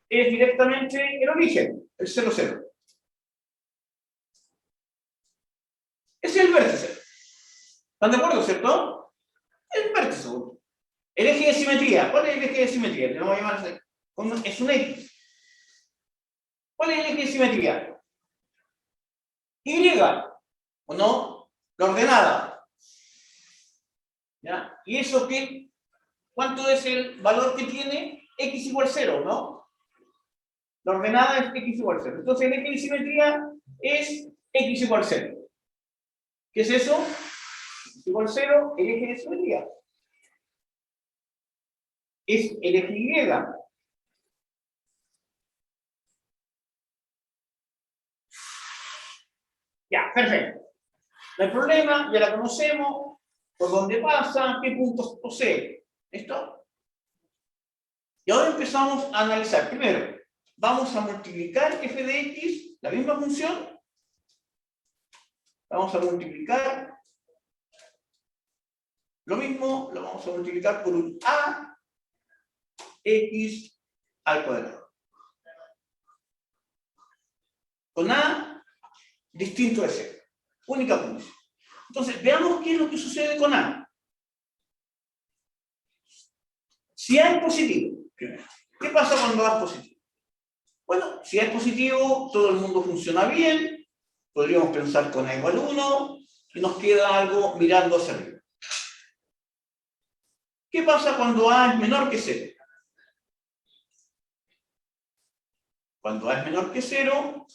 es directamente el origen, el 0, 0. Ese es el vértice. ¿Están de acuerdo, cierto? El vértice. El eje de simetría. ¿Cuál es el eje de simetría? Le vamos a llamar así. Es un X. ¿Cuál es el eje de simetría? Y. ¿O no? La ordenada. ¿Ya? ¿Y eso qué? ¿Cuánto es el valor que tiene? X igual 0, ¿no? La ordenada es X igual 0. Entonces el eje de simetría es X igual 0. ¿Qué es eso? X igual 0, el eje de simetría. Es el eje Y. Ya, perfecto. No hay problema, ya la conocemos, por dónde pasa, qué puntos posee. ¿Listo? Y ahora empezamos a analizar. Primero, vamos a multiplicar f de x, la misma función, vamos a multiplicar lo mismo, lo vamos a multiplicar por un a x al cuadrado. Con a distinto de 0. Única función. Entonces, veamos qué es lo que sucede con a. Si a es positivo, ¿qué pasa cuando a es positivo? Bueno, si a es positivo, todo el mundo funciona bien, podríamos pensar con a igual 1, y nos queda algo mirando hacia arriba. ¿Qué pasa cuando a es menor que 0? Cuando a es menor que 0,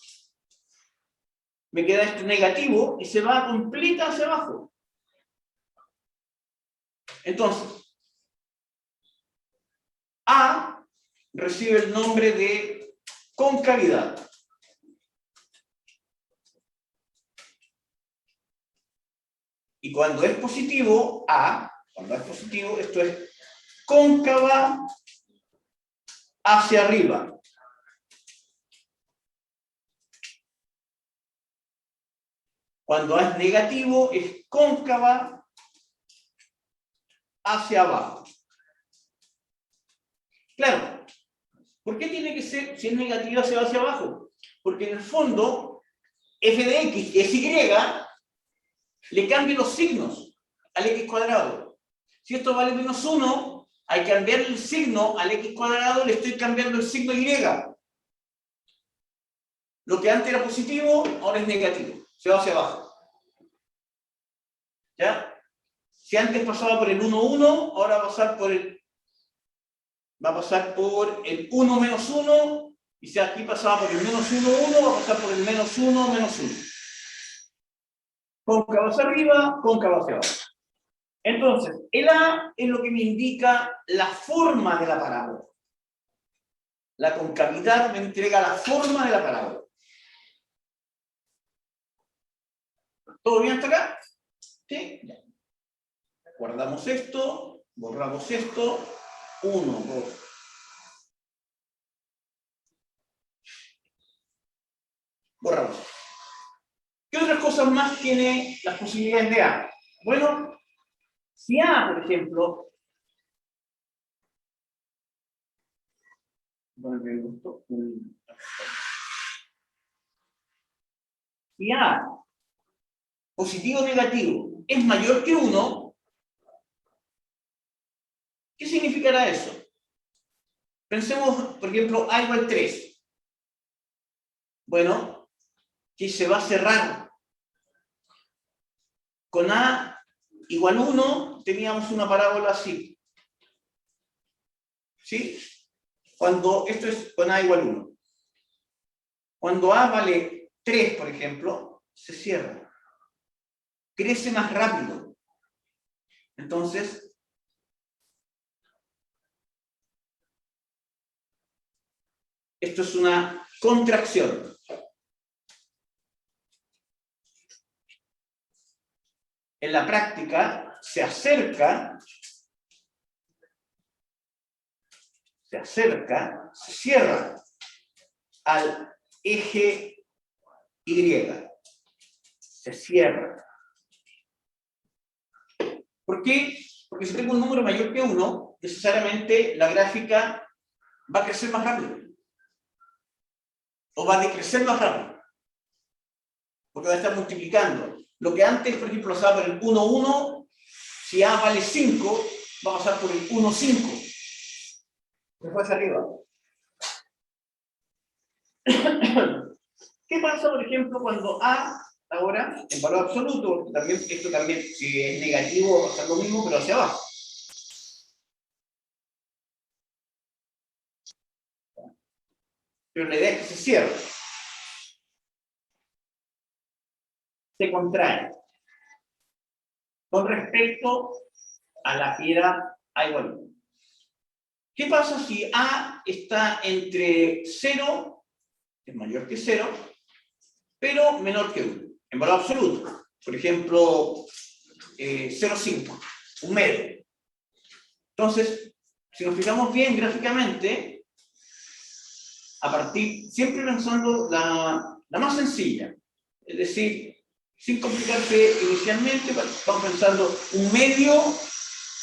me queda este negativo y se va completa hacia abajo. Entonces, a recibe el nombre de concavidad. Y cuando es positivo, cuando es positivo, esto es cóncava hacia arriba. Cuando A es negativo, es cóncava hacia abajo. Claro, ¿por qué tiene que ser, si es negativa, se va hacia abajo? Porque en el fondo, f de x, que es y, le cambio los signos al x cuadrado. Si esto vale menos 1, al cambiar el signo al x cuadrado, le estoy cambiando el signo y. Lo que antes era positivo, ahora es negativo. Se va hacia abajo. ¿Ya? Si antes pasaba por el 1, 1, ahora va a pasar por el 1 menos 1, y si aquí pasaba por el menos 1, 1, va a pasar por el menos 1, menos 1. Cóncava hacia arriba, cóncava hacia abajo. Entonces, el A es lo que me indica la forma de la parábola. La concavidad me entrega la forma de la parábola. ¿Todo bien hasta acá? ¿Sí? Ya. Guardamos esto, borramos esto. 1, 2. Borramos. ¿Qué otras cosas más tiene las posibilidades de A? Bueno, si A, por ejemplo, si A, positivo o negativo, es mayor que 1, ¿qué significará eso? Pensemos, por ejemplo, A igual 3. Bueno, que se va a cerrar. Con A igual 1 teníamos una parábola así. ¿Sí? Cuando esto es con A igual 1. Cuando A vale 3, por ejemplo, se cierra. Crece más rápido. Entonces, esto es una contracción. En la práctica se acerca, se cierra al eje Y. Se cierra. ¿Por qué? Porque si tengo un número mayor que 1, necesariamente la gráfica va a crecer más rápido. O va a decrecer más rápido. Porque va a estar multiplicando. Lo que antes, por ejemplo, pasaba por el 1, 1, si A vale 5, va a pasar por el 1, 5. Después hacia arriba. ¿Qué pasa, por ejemplo, cuando A, ahora, en valor absoluto, también, esto también, si es negativo, va a pasar lo mismo, pero hacia abajo? Pero la idea es que se cierra. Se contrae. Con respecto a la piedra A igual 1. ¿Qué pasa si A está entre 0, es mayor que 0, pero menor que 1, en valor absoluto? Por ejemplo, 0,5, un medio. Entonces, si nos fijamos bien gráficamente, a partir, siempre pensando la más sencilla. Es decir, sin complicarse inicialmente, vamos pensando un medio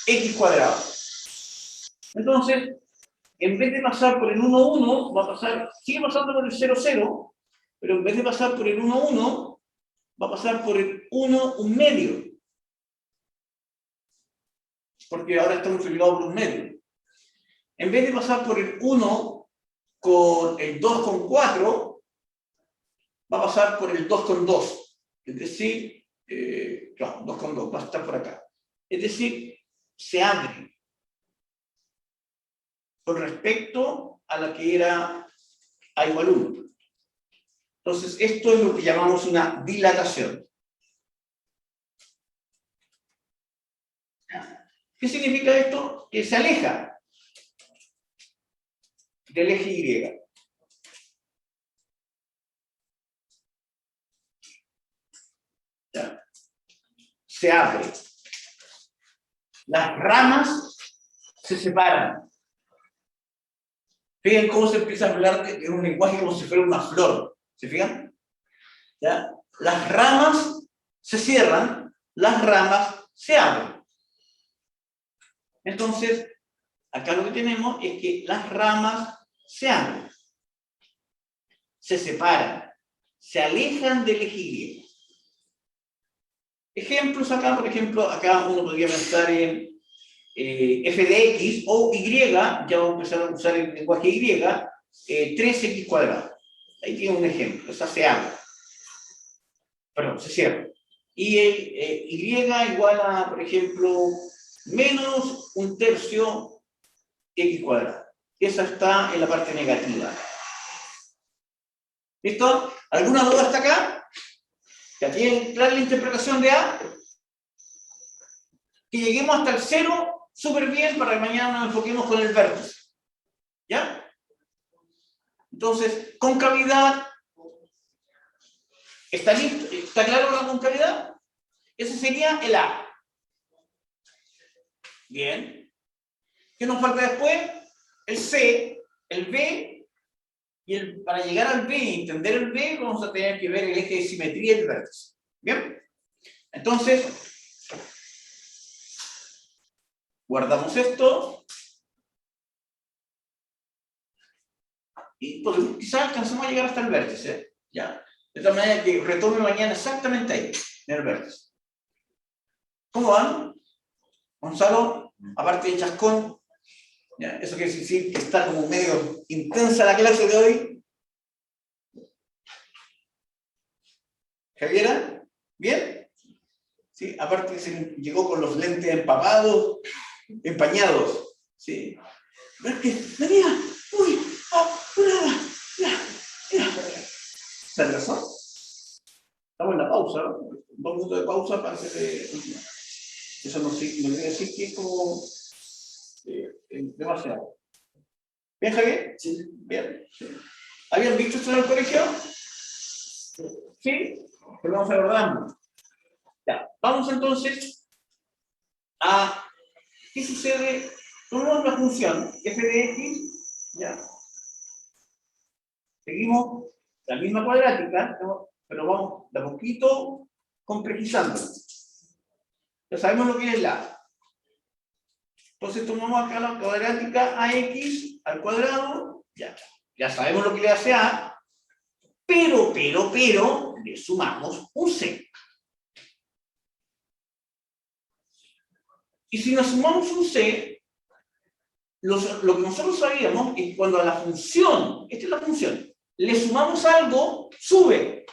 x cuadrado. Entonces, en vez de pasar por el 1, 1, va a pasar, sigue pasando por el 0, 0, pero en vez de pasar por el 1, 1, va a pasar por el 1, un medio. Porque ahora está multiplicado por un medio. En vez de pasar por el 1 con el 2 con 4, va a pasar por el 2 con 2. Es decir, claro, 2 con 2, va a estar por acá. Es decir, se abre con respecto a la que era A igual 1. Entonces, esto es lo que llamamos una dilatación. ¿Qué significa esto? Que se aleja del eje Y. ¿Ya? Se abre. Las ramas se separan. Fíjense cómo se empieza a hablar de un lenguaje como si fuera una flor. ¿Se fijan? ¿Ya? Las ramas se cierran, las ramas se abren. Entonces, acá lo que tenemos es que las ramas se abren, se separan, se alejan del eje Y. Ejemplos acá, por ejemplo, acá uno podría pensar en f de x o y, ya vamos a empezar a usar el lenguaje Y, 3x cuadrado. Ahí tiene un ejemplo, esa se abre. Perdón, se cierra. Y el y igual a, por ejemplo, menos un tercio x cuadrado. Esa está en la parte negativa. ¿Listo? ¿Alguna duda hasta acá? ¿Ya tienen clara la interpretación de A? Que lleguemos hasta el 0 súper bien para que mañana nos enfoquemos con el vértice. ¿Ya? Entonces, concavidad. ¿Está listo? ¿Está claro la concavidad? Ese sería el A. Bien. ¿Qué nos falta después? El C, el B, y para llegar al B y entender el B, vamos a tener que ver el eje de simetría del vértice. ¿Bien? Entonces, guardamos esto. Y podemos, quizás alcancemos a llegar hasta el vértice. ¿Ya? De tal manera que retome mañana exactamente ahí, en el vértice. ¿Cómo van? Gonzalo, aparte de chascón, ¿ya? Eso quiere decir que está como medio intensa la clase de hoy. Javiera, ¿bien? Sí, aparte que se llegó con los lentes empapados, empañados. Sí. Pero es que, María, uy, oh, nada, ya. ¿Se atrasó? Estamos en la pausa, ¿no? 2 minutos de pausa para hacer eso no quiere decir que es como demasiado. ¿Bien, Javier? Sí. Bien. Sí. ¿Habían visto esto en el colegio? Sí. Pero vamos a recordar. Ya. Vamos entonces a qué sucede con una función f de x. Ya. Seguimos la misma cuadrática, ¿no? Pero vamos de a poquito complejizando. Ya sabemos lo que es la A. Entonces tomamos acá la cuadrática ax al cuadrado, ya sabemos lo que le hace a, pero, le sumamos un c. Y si nos sumamos un c, lo que nosotros sabíamos es que cuando a la función, esta es la función, le sumamos algo, sube.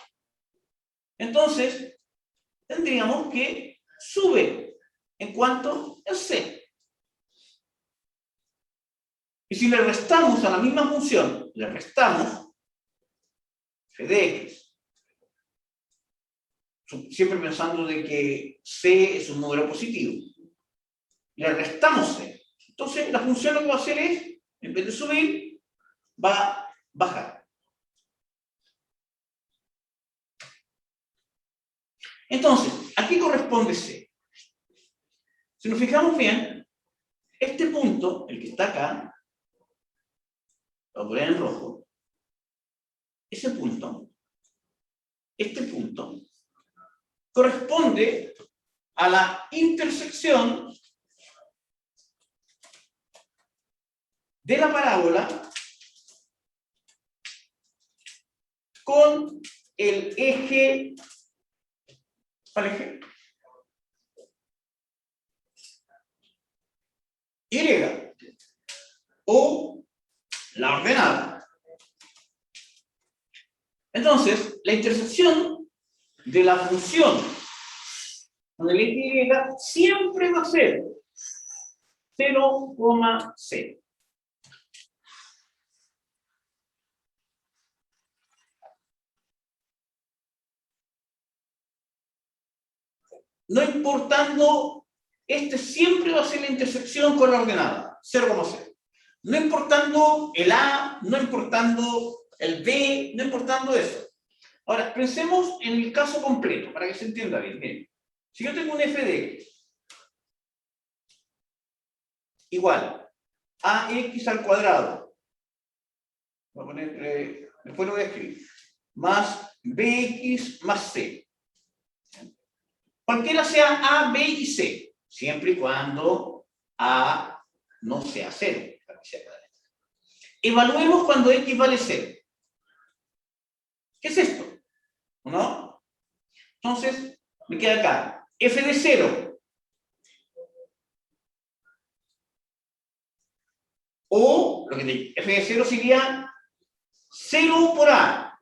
Entonces, tendríamos que sube en cuanto a c. Y si le restamos a la misma función, le restamos f de x, siempre pensando de que c es un número positivo, le restamos c. Entonces la función lo que va a hacer es, en vez de subir, va a bajar. Entonces, ¿a qué corresponde c? Si nos fijamos bien, este punto, el que está acá, lo voy a poner en rojo, ese punto, este punto, corresponde a la intersección de la parábola con el eje, ¿cuál eje? Y, o la ordenada. Entonces, la intersección de la función con el eje Y siempre va a ser 0,0. No importando, este siempre va a ser la intersección con la ordenada, 0,0. No importando el A, no importando el B, no importando eso. Ahora, pensemos en el caso completo, para que se entienda bien. Miren, si yo tengo un f de x igual a x al cuadrado, voy a poner, después lo voy a escribir, más bx más c. Cualquiera sea A, B y C, siempre y cuando A no sea 0. Evaluemos cuando X vale 0. ¿Qué es esto? ¿No? Entonces, me queda acá, f de 0. O, lo que te, f de 0 sería 0 por A,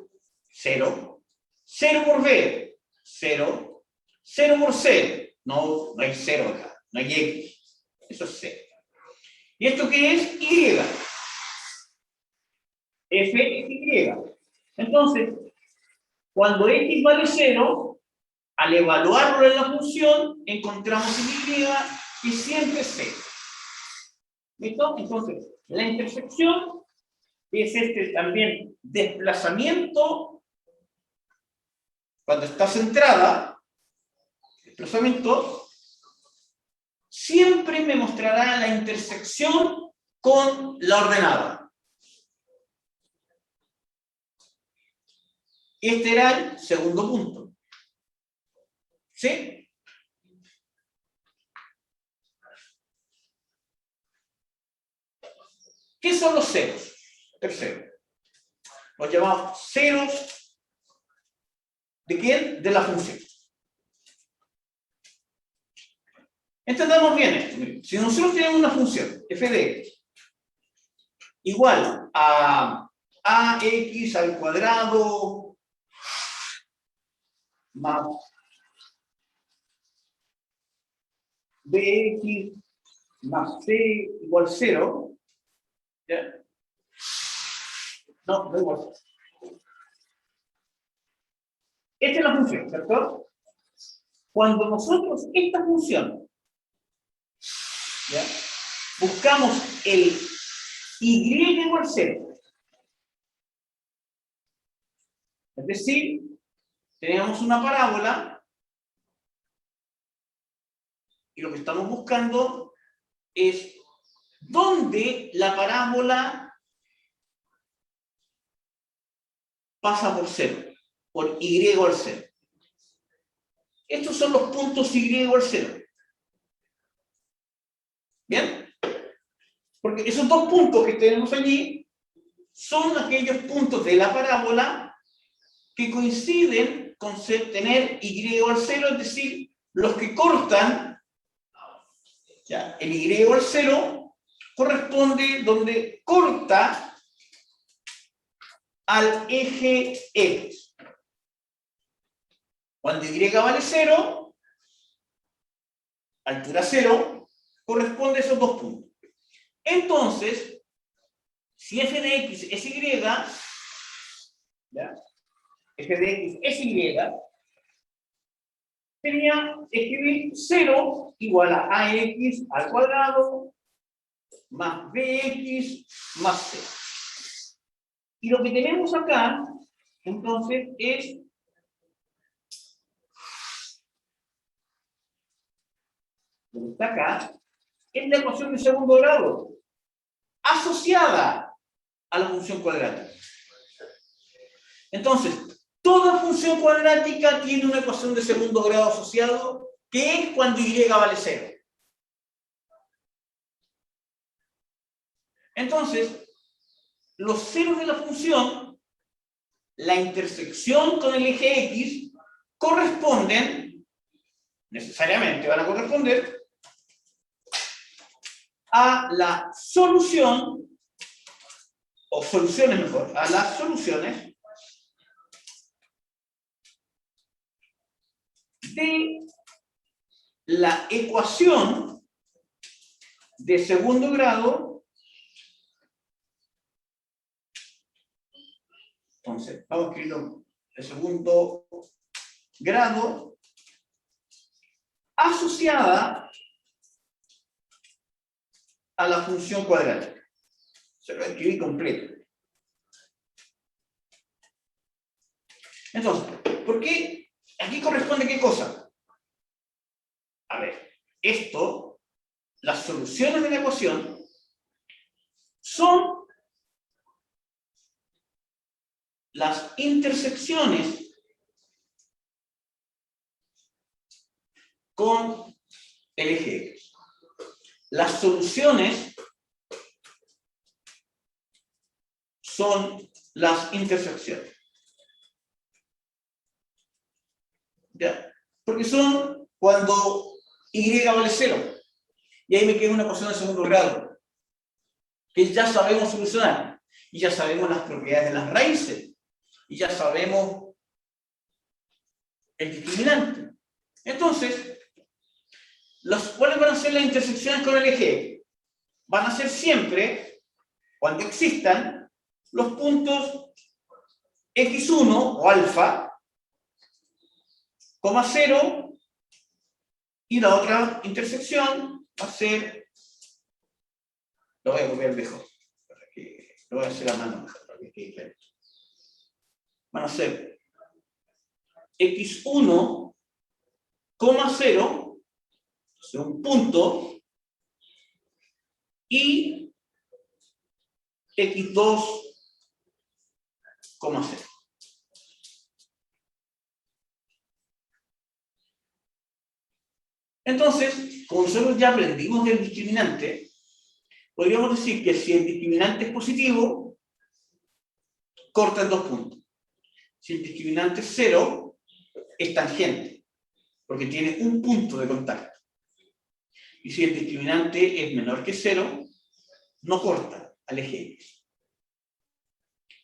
0. 0 por B, 0. 0 por C, no hay 0 acá, no hay X. Eso es 0. ¿Y esto qué es? Y. F es Y. Entonces, cuando X vale 0, al evaluarlo en la función, encontramos en Y que siempre es 0. ¿Listo? Entonces, la intersección es este también desplazamiento, cuando está centrada, desplazamiento, siempre me mostrará la intersección con la ordenada. Este era el segundo punto. ¿Sí? ¿Qué son los ceros? Tercero. Los llamamos ceros. ¿De quién? De la función. Entendamos bien esto. Si nosotros tenemos una función, f de x, igual a ax al cuadrado más bx más c igual 0, ¿ya? No igual. Esta es la función, ¿cierto? Cuando nosotros esta función, ¿ya?, buscamos el y igual 0, es decir, tenemos una parábola y lo que estamos buscando es dónde la parábola pasa por 0, por y al 0. Estos son los puntos y al 0. ¿Bien? Porque esos dos puntos que tenemos allí son aquellos puntos de la parábola que coinciden con tener y al 0, es decir, los que cortan, ya, el y al 0 corresponde donde corta al eje X. Cuando y vale 0, altura 0, corresponde a esos dos puntos. Entonces, si f de x es y, ¿ya?, f de x es y, sería escribir 0 igual a ax al cuadrado más bx más c. Y lo que tenemos acá, entonces, es lo que está acá, es la ecuación de segundo grado, asociada a la función cuadrática. Entonces, toda función cuadrática tiene una ecuación de segundo grado asociado, que es cuando y vale 0. Entonces, los ceros de la función, la intersección con el eje X, corresponden, necesariamente van a corresponder, a la solución, o soluciones mejor, a las soluciones de la ecuación de segundo grado. Entonces, vamos a escribirlo de segundo grado asociada a la función cuadrática. Se lo escribí completo. Entonces, ¿por qué? Aquí corresponde qué cosa. A ver, esto, las soluciones de la ecuación son las intersecciones con el eje X. Las soluciones son las intersecciones. ¿Ya? Porque son cuando y vale 0. Y ahí me queda una ecuación de segundo grado, que ya sabemos solucionar. Y ya sabemos las propiedades de las raíces. Y ya sabemos el discriminante. Entonces, ¿cuáles van a ser las intersecciones con el eje? Van a ser siempre, cuando existan, los puntos x1 o alfa, 0, y la otra intersección va a ser, lo voy a copiar mejor, lo voy a hacer a mano mejor, para que quede claro. Van a ser x1, 0, es un punto, y x2, 0. Entonces, como nosotros ya aprendimos del discriminante, podríamos decir que si el discriminante es positivo, corta en 2 puntos. Si el discriminante es 0, es tangente, porque tiene un punto de contacto. Y si el discriminante es menor que 0, no corta al eje X.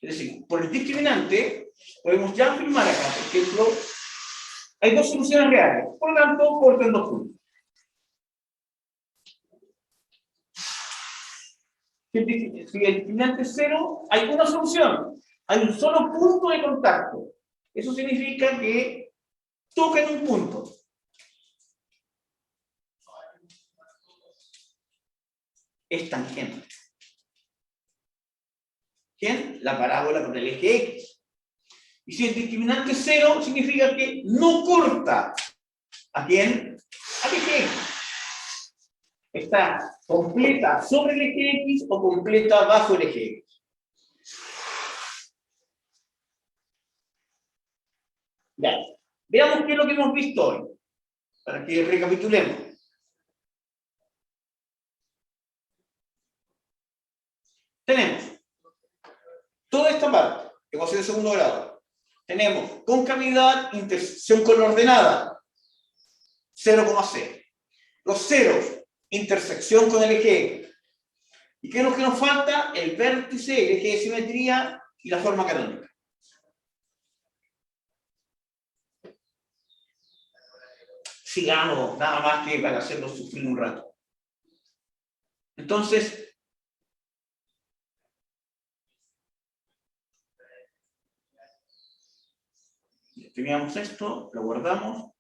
Es decir, por el discriminante, podemos ya afirmar acá, por ejemplo, hay dos soluciones reales, por lo tanto, corta en 2 puntos. Si el discriminante es 0, hay una solución, hay un solo punto de contacto. Eso significa que toca en un punto. Es tangente. ¿Quién? La parábola con el eje X. Y si el discriminante es 0, significa que no corta. ¿A quién? Al eje X. Está completa sobre el eje X o completa bajo el eje X. Ya. Veamos qué es lo que hemos visto hoy, para que recapitulemos. Tenemos toda esta parte, ecuación de segundo grado. Tenemos concavidad, intersección con la ordenada, 0,0. Los ceros, intersección con el eje. ¿Y qué es lo que nos falta? El vértice, el eje de simetría y la forma canónica. Sigamos, nada más que para hacerlo sufrir un rato. Entonces, teníamos esto, lo guardamos,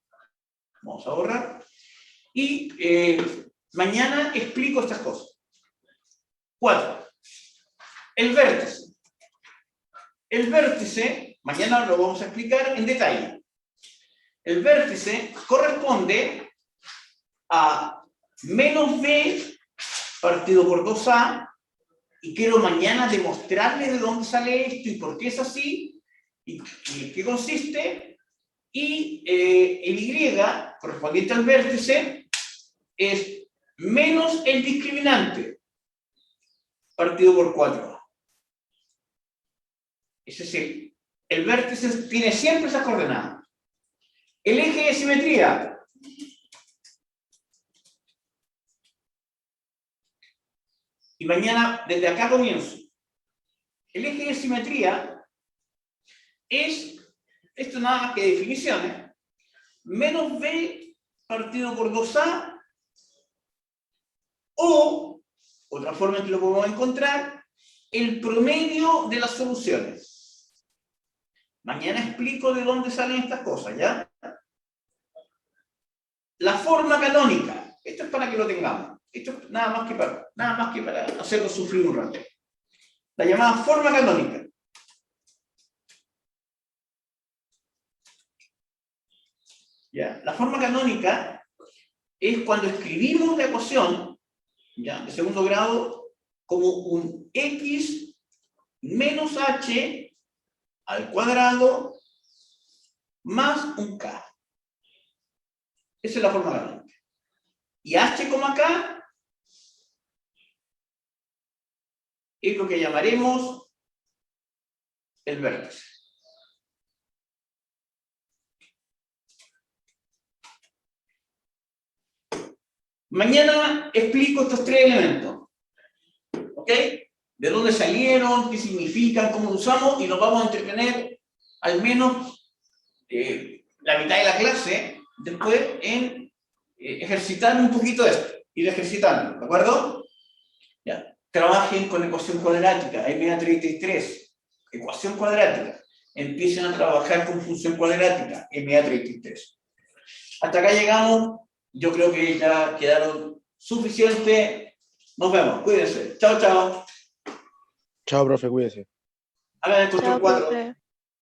vamos a borrar, y mañana explico estas cosas. 4. El vértice. El vértice, mañana lo vamos a explicar en detalle. El vértice corresponde a menos b partido por 2a, y quiero mañana demostrarles de dónde sale esto y por qué es así, ¿Y qué consiste? Y el Y, correspondiente al vértice, es menos el discriminante, partido por 4. Es decir, el vértice tiene siempre esas coordenadas. El eje de simetría. Y mañana, desde acá comienzo. El eje de simetría es, esto nada más que definiciones, menos B partido por 2A, o, otra forma en que lo podemos encontrar, el promedio de las soluciones. Mañana explico de dónde salen estas cosas, ¿ya? La forma canónica. Esto es para que lo tengamos. Esto es nada más que para hacerlo sufrir un rato. La llamada forma canónica. ¿Ya? La forma canónica es cuando escribimos la ecuación, ¿ya?, de segundo grado como un x menos h al cuadrado más un k. Esa es la forma canónica. Y h, k es lo que llamaremos el vértice. Mañana explico estos 3 elementos. ¿Ok? De dónde salieron, qué significan, cómo lo usamos, y nos vamos a entretener al menos la mitad de la clase después en ejercitar un poquito esto, ir ejercitando, ¿de acuerdo? Ya. Trabajen con ecuación cuadrática, MA33, ecuación cuadrática. Empiecen a trabajar con función cuadrática, MA33. Hasta acá llegamos. Yo creo que ya quedaron suficientes. Nos vemos. Cuídense. Chao, chao. Chao, profe, cuídese. Hagan el control 4.